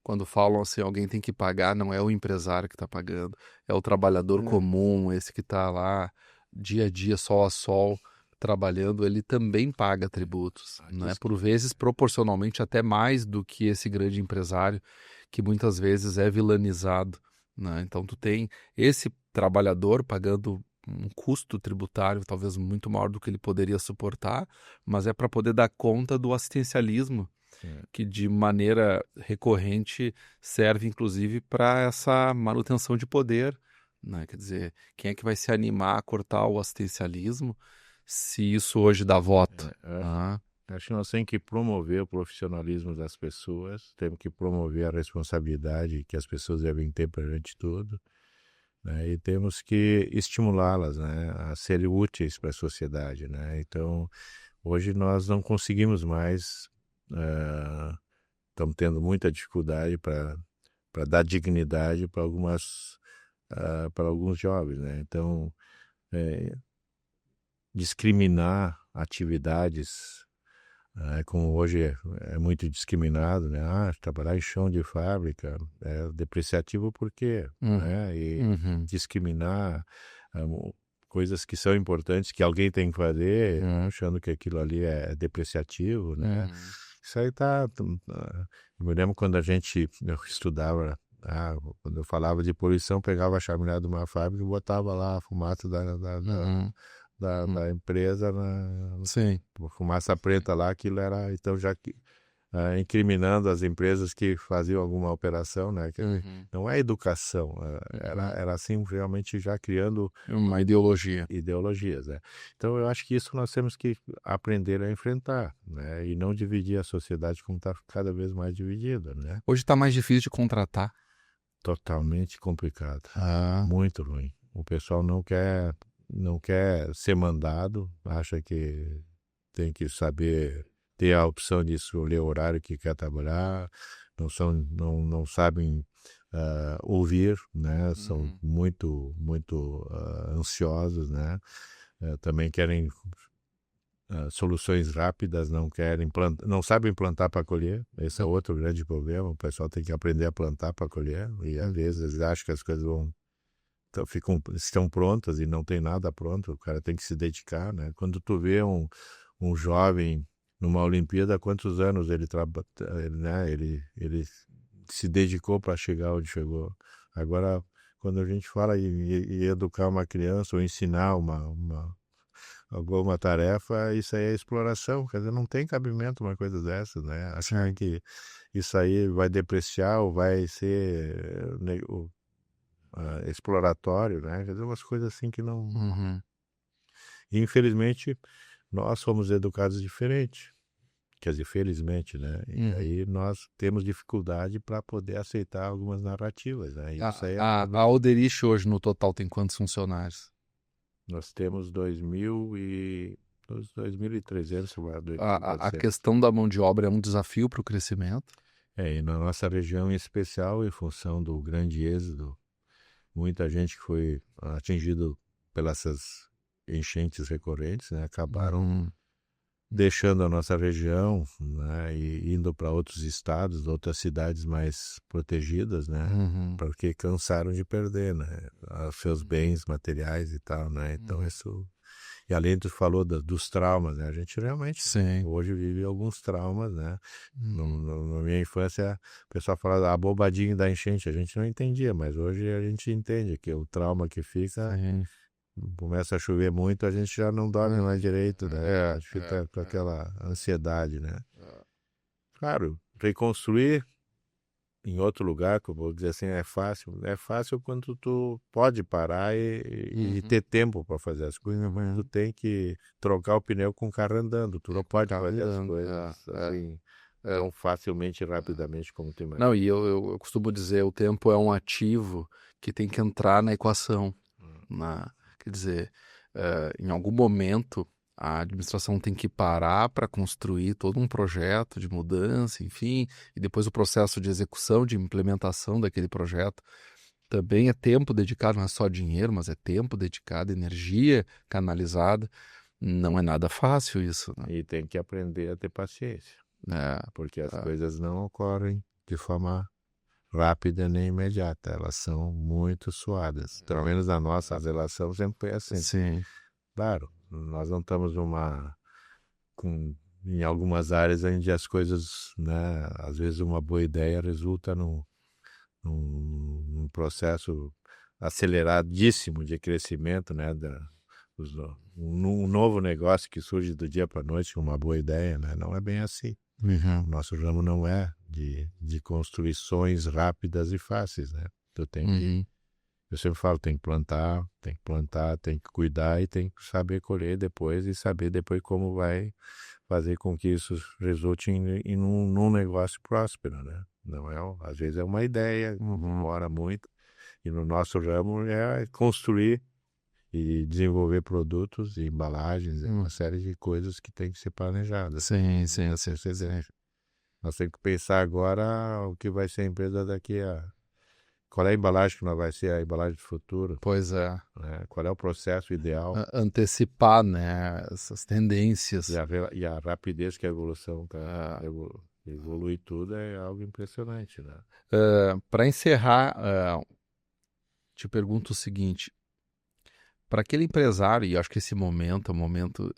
quando falam assim, alguém tem que pagar, não é o empresário que está pagando, é o trabalhador comum, esse que está lá dia a dia, sol a sol, trabalhando, ele também paga tributos, né? Por vezes, proporcionalmente, até mais do que esse grande empresário, que muitas vezes é vilanizado, né? Então, tu tem esse trabalhador pagando um custo tributário talvez muito maior do que ele poderia suportar, mas é para poder dar conta do assistencialismo que de maneira recorrente serve inclusive para essa manutenção de poder, né? Quer dizer, quem é que vai se animar a cortar o assistencialismo se isso hoje dá voto? Acho que nós temos que promover o profissionalismo das pessoas, temos que promover a responsabilidade que as pessoas devem ter perante tudo, né? E temos que estimulá-las, né, a serem úteis para a sociedade, né? Então, hoje nós não conseguimos mais, estamos tendo muita dificuldade para dar dignidade para para alguns jovens, né? Então, discriminar atividades, como hoje é muito discriminado, né? Trabalhar em chão de fábrica é depreciativo por quê? Né? E discriminar coisas que são importantes, que alguém tem que fazer, achando que aquilo ali é depreciativo, né? Isso aí eu me lembro quando eu estudava, quando eu falava de poluição, pegava a chaminé de uma fábrica e botava lá a fumaça da empresa, Sim. fumaça preta lá, aquilo era, então já que incriminando as empresas que faziam alguma operação, né? Não é educação, era assim realmente já criando uma ideologias, né? Então eu acho que isso nós temos que aprender a enfrentar, né? E não dividir a sociedade como está cada vez mais dividida, né? Hoje está mais difícil de contratar. Totalmente complicado, muito ruim. O pessoal não quer ser mandado, acha que tem que saber ter a opção de escolher o horário que quer trabalhar, não sabem ouvir, né? São muito ansiosos, né? Também querem soluções rápidas, não sabem plantar para colher. Esse é outro grande problema. O pessoal tem que aprender a plantar para colher e às vezes acha que as coisas estão prontas e não tem nada pronto. O cara tem que se dedicar, né? Quando tu vê um jovem numa Olimpíada, quantos anos ele se dedicou para chegar onde chegou. Agora, quando a gente fala em educar uma criança ou ensinar alguma tarefa, isso aí é exploração. Quer dizer, não tem cabimento uma coisa dessa, né? Achar que isso aí vai depreciar ou vai ser exploratório, né? Quer dizer, umas coisas assim que não... E, infelizmente, nós somos educados diferente. Quer dizer, felizmente, né? E aí nós temos dificuldade para poder aceitar algumas narrativas, né? Isso aí a Alderich hoje no total tem quantos funcionários? Nós temos 2.300. A questão da mão de obra é um desafio para o crescimento? E na nossa região em especial, em função do grande êxodo, muita gente que foi atingido pelas enchentes recorrentes, né? Acabaram deixando a nossa região, né, e indo para outros estados, outras cidades mais protegidas, né, porque cansaram de perder, né, os seus bens materiais e tal, né, então isso... E além tu falou dos traumas, né, a gente realmente hoje vive alguns traumas, né, na minha infância o pessoal falava a bobadinha da enchente, a gente não entendia, mas hoje a gente entende que o trauma que fica... Começa a chover muito, a gente já não dorme mais direito, né? A gente fica com aquela ansiedade, né? Claro, reconstruir em outro lugar, como eu vou dizer assim, é fácil. É fácil quando tu pode parar e ter tempo para fazer as coisas, mas tu tem que trocar o pneu com o carro andando. Tu não pode fazer as coisas assim tão facilmente e rapidamente como tu imagina. Não, e eu costumo dizer, o tempo é um ativo que tem que entrar na equação, quer dizer, em algum momento a administração tem que parar para construir todo um projeto de mudança, enfim, e depois o processo de execução, de implementação daquele projeto. Também é tempo dedicado, não é só dinheiro, mas é tempo dedicado, energia canalizada. Não é nada fácil isso, né? E tem que aprender a ter paciência, porque as coisas não ocorrem de forma rápida nem imediata, elas são muito suadas. Pelo menos a nossa relação sempre é assim. Sim. Claro, nós não estamos em algumas áreas onde as coisas, né, às vezes uma boa ideia resulta num processo aceleradíssimo de crescimento, né, um novo negócio que surge do dia para a noite, uma boa ideia, né, não é bem assim. O nosso ramo não é de construções rápidas e fáceis, né? Tu tem que, eu sempre falo, tem que plantar, tem que cuidar e tem que saber colher depois e saber depois como vai fazer com que isso resulte em num negócio próspero, né? Não é, às vezes é uma ideia, demora muito, e no nosso ramo é construir e desenvolver produtos e embalagens, uma série de coisas que tem que ser planejadas. Sim. Nós temos que pensar agora o que vai ser a empresa daqui a... Qual é a embalagem que não vai ser a embalagem do futuro? Pois é. Né? Qual é o processo ideal? Antecipar, né, essas tendências. E a rapidez que a evolução evolui tudo é algo impressionante, né? Para encerrar, te pergunto o seguinte: para aquele empresário, e acho que esse momento é um momento...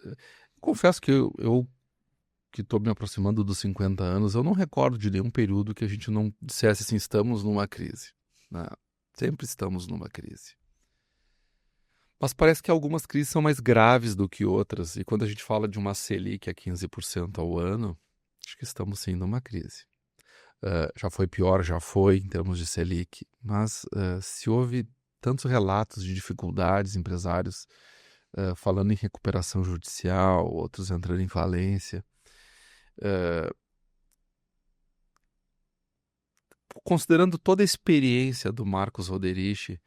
Confesso que eu que estou me aproximando dos 50 anos, eu não recordo de nenhum período que a gente não dissesse assim, estamos numa crise, né? Sempre estamos numa crise. Mas parece que algumas crises são mais graves do que outras, e quando a gente fala de uma Selic a 15% ao ano, Acho que estamos sim numa crise. Já foi pior, já foi em termos de Selic, mas se houve tantos relatos de dificuldades, empresários falando em recuperação judicial, outros entrando em falência. Considerando toda a experiência do Marcos Roderich,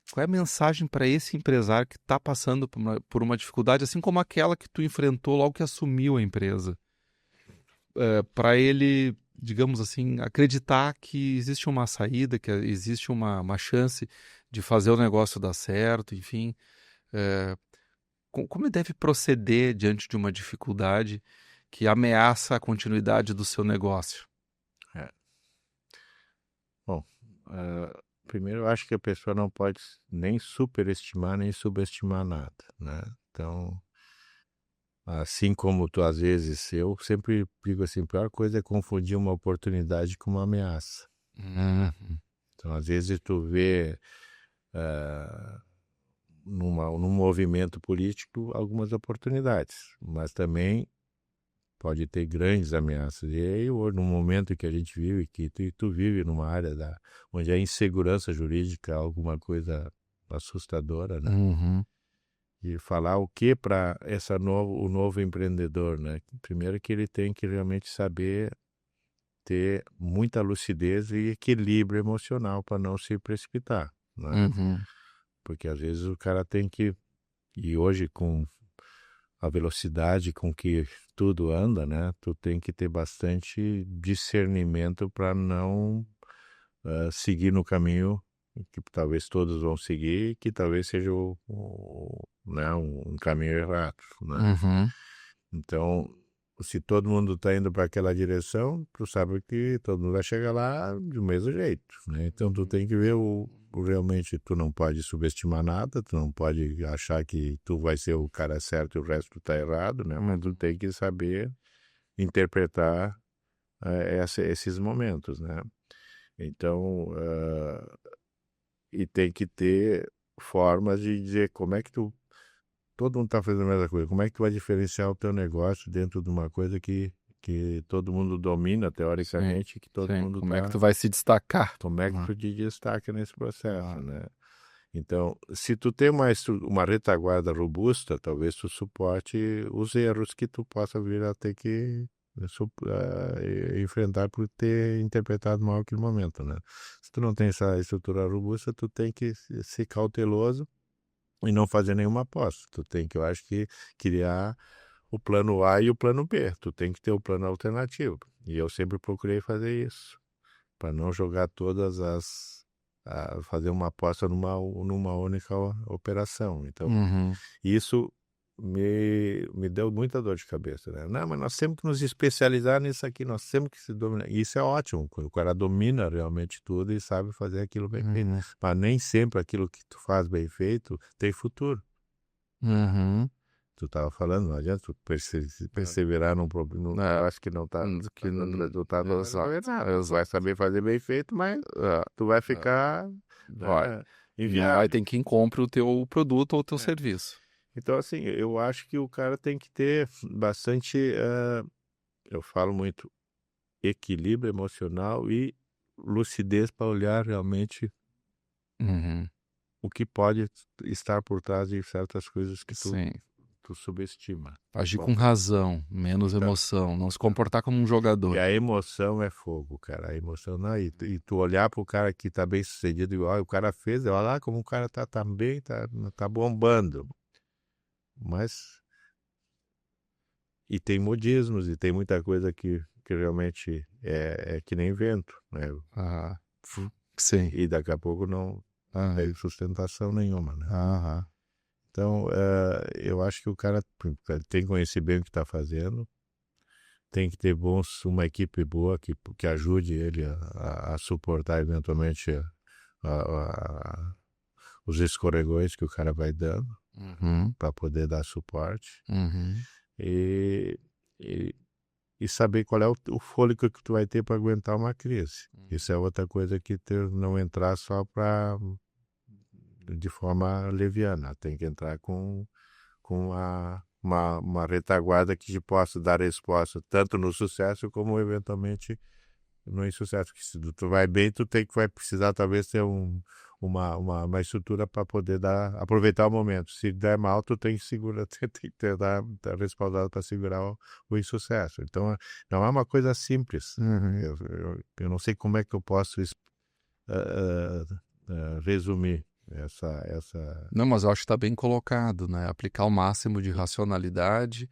qual é a mensagem para esse empresário que está passando por uma dificuldade, assim como aquela que tu enfrentou logo que assumiu a empresa? Para ele, digamos assim, acreditar que existe uma saída, que existe uma chance de fazer o negócio dar certo, enfim. Como ele deve proceder diante de uma dificuldade que ameaça a continuidade do seu negócio? Bom, primeiro eu acho que a pessoa não pode nem superestimar nem subestimar nada, né? Então, assim como tu às vezes, eu sempre digo assim, a pior coisa é confundir uma oportunidade com uma ameaça. Então, às vezes tu vê num movimento político algumas oportunidades, mas também pode ter grandes ameaças. E aí, no momento que a gente vive, que tu vive numa área onde a insegurança jurídica é alguma coisa assustadora, né? E falar o que para o novo empreendedor, né? Primeiro que ele tem que realmente saber ter muita lucidez e equilíbrio emocional para não se precipitar, né? Porque às vezes o cara tem que, e hoje com a velocidade com que tudo anda, né? Tu tem que ter bastante discernimento para não seguir no caminho que talvez todos vão seguir, que talvez seja né, um caminho errado, né? Então, se todo mundo está indo para aquela direção, tu sabe que todo mundo vai chegar lá do mesmo jeito, né? Então, tu tem que ver realmente, tu não pode subestimar nada, tu não pode achar que tu vai ser o cara certo e o resto está errado, né? Mas tu tem que saber interpretar esses momentos, né? Então, e tem que ter formas de dizer como é que todo mundo está fazendo a mesma coisa, como é que tu vai diferenciar o teu negócio dentro de uma coisa que todo mundo domina, teoricamente, que todo mundo como é que tu vai se destacar? Como é que tu te destaca nesse processo, né? Então, se tu tem uma retaguarda robusta, talvez tu suporte os erros que tu possa vir a ter que enfrentar por ter interpretado mal aquele momento, né? Se tu não tem essa estrutura robusta, tu tem que ser cauteloso e não fazer nenhuma aposta. Tu tem que, eu acho que, criar o plano A e o plano B. Tu tem que ter o plano alternativo. E eu sempre procurei fazer isso, para não jogar fazer uma aposta numa única operação. Então, isso me deu muita dor de cabeça, né? Não, mas nós temos que nos especializar nisso aqui, nós temos que se dominar. Isso é ótimo, quando o cara domina realmente tudo e sabe fazer aquilo bem feito. Mas nem sempre aquilo que tu faz bem feito tem futuro. Tu estava falando, não adianta tu perseverar num problema. Eu acho que não está dando resultado. Vai saber fazer bem feito, mas tu vai ficar inviável. Vai ter quem compre o teu produto ou o teu serviço. Então, assim, eu acho que o cara tem que ter bastante, eu falo muito, equilíbrio emocional e lucidez para olhar realmente o que pode estar por trás de certas coisas que tu subestima. Agir com razão, menos emoção, não se comportar como um jogador. E a emoção é fogo, cara. A emoção não. E tu olhar pro cara que tá bem sucedido, igual o cara fez, olha lá como o cara tá bem, tá bombando. Mas e tem modismos e tem muita coisa que realmente é que nem vento, né? Sim. E daqui a pouco não tem sustentação nenhuma, né? Então, eu acho que o cara tem que conhecer bem o que está fazendo, tem que ter uma equipe boa que ajude ele a suportar eventualmente os escorregões que o cara vai dando para poder dar suporte e saber qual é o fôlego que tu vai ter para aguentar uma crise. Isso é outra coisa que não entrar só de forma leviana, tem que entrar com uma uma retaguarda que te possa dar resposta tanto no sucesso como eventualmente no insucesso. Que se tu vai bem, vai precisar talvez ter uma estrutura para poder aproveitar o momento. Se der mal, tu tem que segurar, tem que estar respaldado para segurar o insucesso. Então, não é uma coisa simples. Eu não sei como é que eu posso resumir essa... Não, mas eu acho que está bem colocado, né? Aplicar o máximo de racionalidade,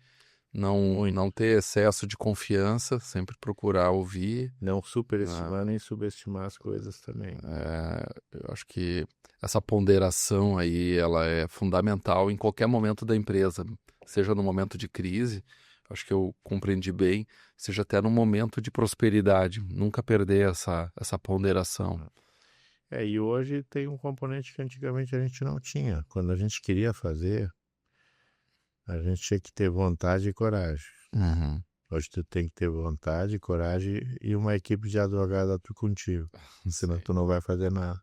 não ter excesso de confiança, sempre procurar ouvir. Não superestimar nem subestimar as coisas também. Eu acho que essa ponderação aí, ela é fundamental em qualquer momento da empresa, seja no momento de crise, acho que eu compreendi bem, seja até no momento de prosperidade, nunca perder essa ponderação. E hoje tem um componente que antigamente a gente não tinha. Quando a gente queria fazer, a gente tinha que ter vontade e coragem. Hoje tu tem que ter vontade, coragem e uma equipe de advogado contigo. Senão tu não vai fazer nada.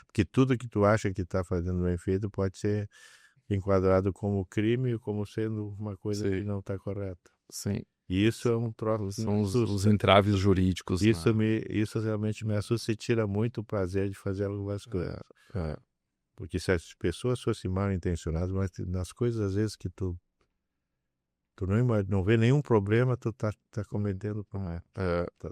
Porque tudo que tu acha que está fazendo bem feito pode ser enquadrado como crime ou como sendo uma coisa que não está correta. Sim. E isso é um troço. São os entraves jurídicos. Isso realmente me assusta e tira muito o prazer de fazer algumas coisas. Porque se as pessoas fossem mal intencionadas, mas nas coisas às vezes que tu não vê nenhum problema, tu tá cometendo problema.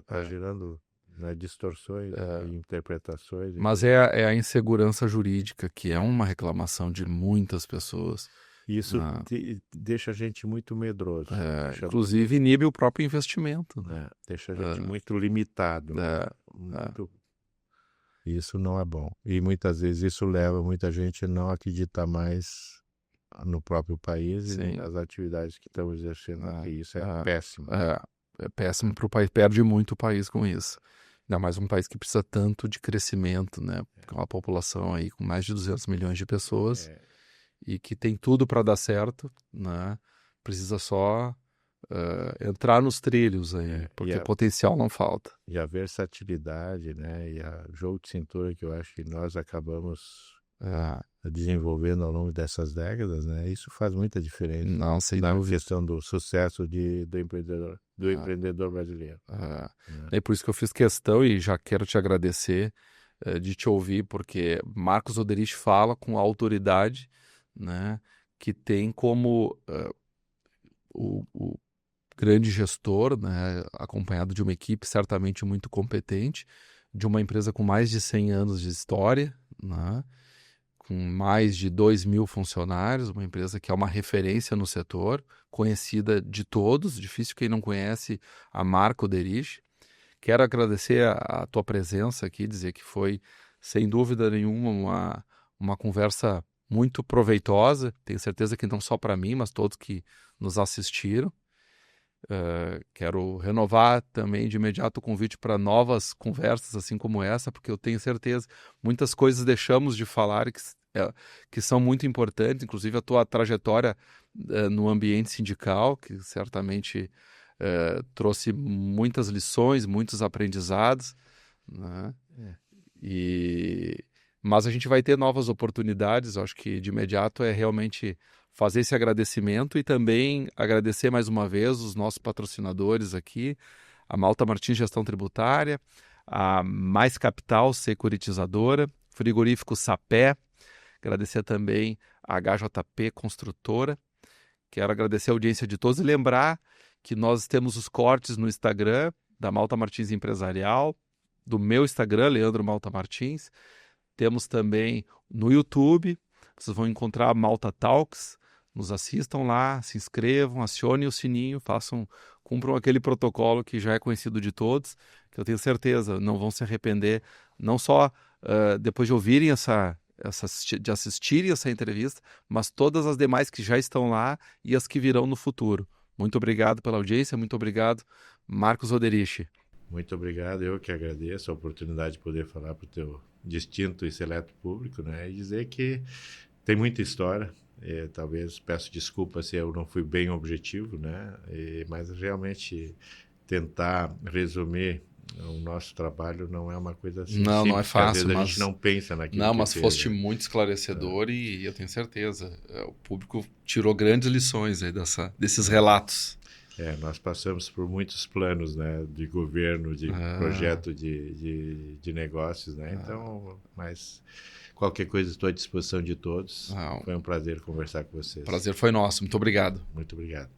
Tá gerando, né, distorções e interpretações. Mas é a insegurança jurídica, que é uma reclamação de muitas pessoas. Isso deixa a gente muito medroso. Inclusive inibe o próprio investimento. Deixa a gente muito limitado. Isso não é bom. E muitas vezes isso leva muita gente a não acreditar mais no próprio país e nas atividades que estão exercendo aqui. Isso é péssimo. É péssimo para o país, perde muito o país com isso. Ainda mais um país que precisa tanto de crescimento, né? Com uma população aí com mais de 200 milhões de pessoas e que tem tudo para dar certo, né? Precisa só entrar nos trilhos aí, porque potencial não falta. E a versatilidade, né? E a jogo de cintura que eu acho que nós acabamos desenvolvendo ao longo dessas décadas, né? Isso faz muita diferença. Não, sem dúvida. Questão do sucesso do empreendedor brasileiro. É por isso que eu fiz questão e já quero te agradecer de te ouvir, porque Marcos Oderich fala com a autoridade, né, que tem como o grande gestor, né, acompanhado de uma equipe certamente muito competente, de uma empresa com mais de 100 anos de história, né, com mais de 2.000 funcionários, uma empresa que é uma referência no setor, conhecida de todos, difícil quem não conhece a marca Oderich. Quero agradecer a tua presença aqui, dizer que foi, sem dúvida nenhuma, uma conversa muito proveitosa, tenho certeza que não só para mim, mas todos que nos assistiram. Quero renovar também de imediato o convite para novas conversas assim como essa, porque eu tenho certeza muitas coisas deixamos de falar que são muito importantes, inclusive a tua trajetória no ambiente sindical, que certamente trouxe muitas lições, muitos aprendizados, né? Mas a gente vai ter novas oportunidades, eu acho que de imediato é realmente fazer esse agradecimento e também agradecer mais uma vez os nossos patrocinadores aqui, a Malta Martins Gestão Tributária, a Mais Capital Securitizadora, Frigorífico Sapé, agradecer também a HJP Construtora, quero agradecer a audiência de todos e lembrar que nós temos os cortes no Instagram da Malta Martins Empresarial, do meu Instagram, Leandro Malta Martins, temos também no YouTube, vocês vão encontrar Malta Talks, nos assistam lá, se inscrevam, acionem o sininho, cumpram aquele protocolo que já é conhecido de todos, que eu tenho certeza, não vão se arrepender, não só depois de ouvirem de assistirem essa entrevista, mas todas as demais que já estão lá e as que virão no futuro. Muito obrigado pela audiência, muito obrigado, Marcos Oderich. Muito obrigado, eu que agradeço a oportunidade de poder falar para o teu distinto e seleto público, né, e dizer que tem muita história. Talvez peço desculpas se eu não fui bem objetivo, né? Mas realmente tentar resumir o nosso trabalho não é uma coisa assim Não, simples, não é fácil, às vezes mas... a gente não pensa naquilo Não, que mas fez, foste né? muito esclarecedor e eu tenho certeza, o público tirou grandes lições aí desses relatos. Nós passamos por muitos planos, né, de governo, de projeto de negócios, né? Então, mas qualquer coisa estou à disposição de todos. Foi um prazer conversar com vocês. Prazer foi nosso. Muito obrigado. Muito obrigado.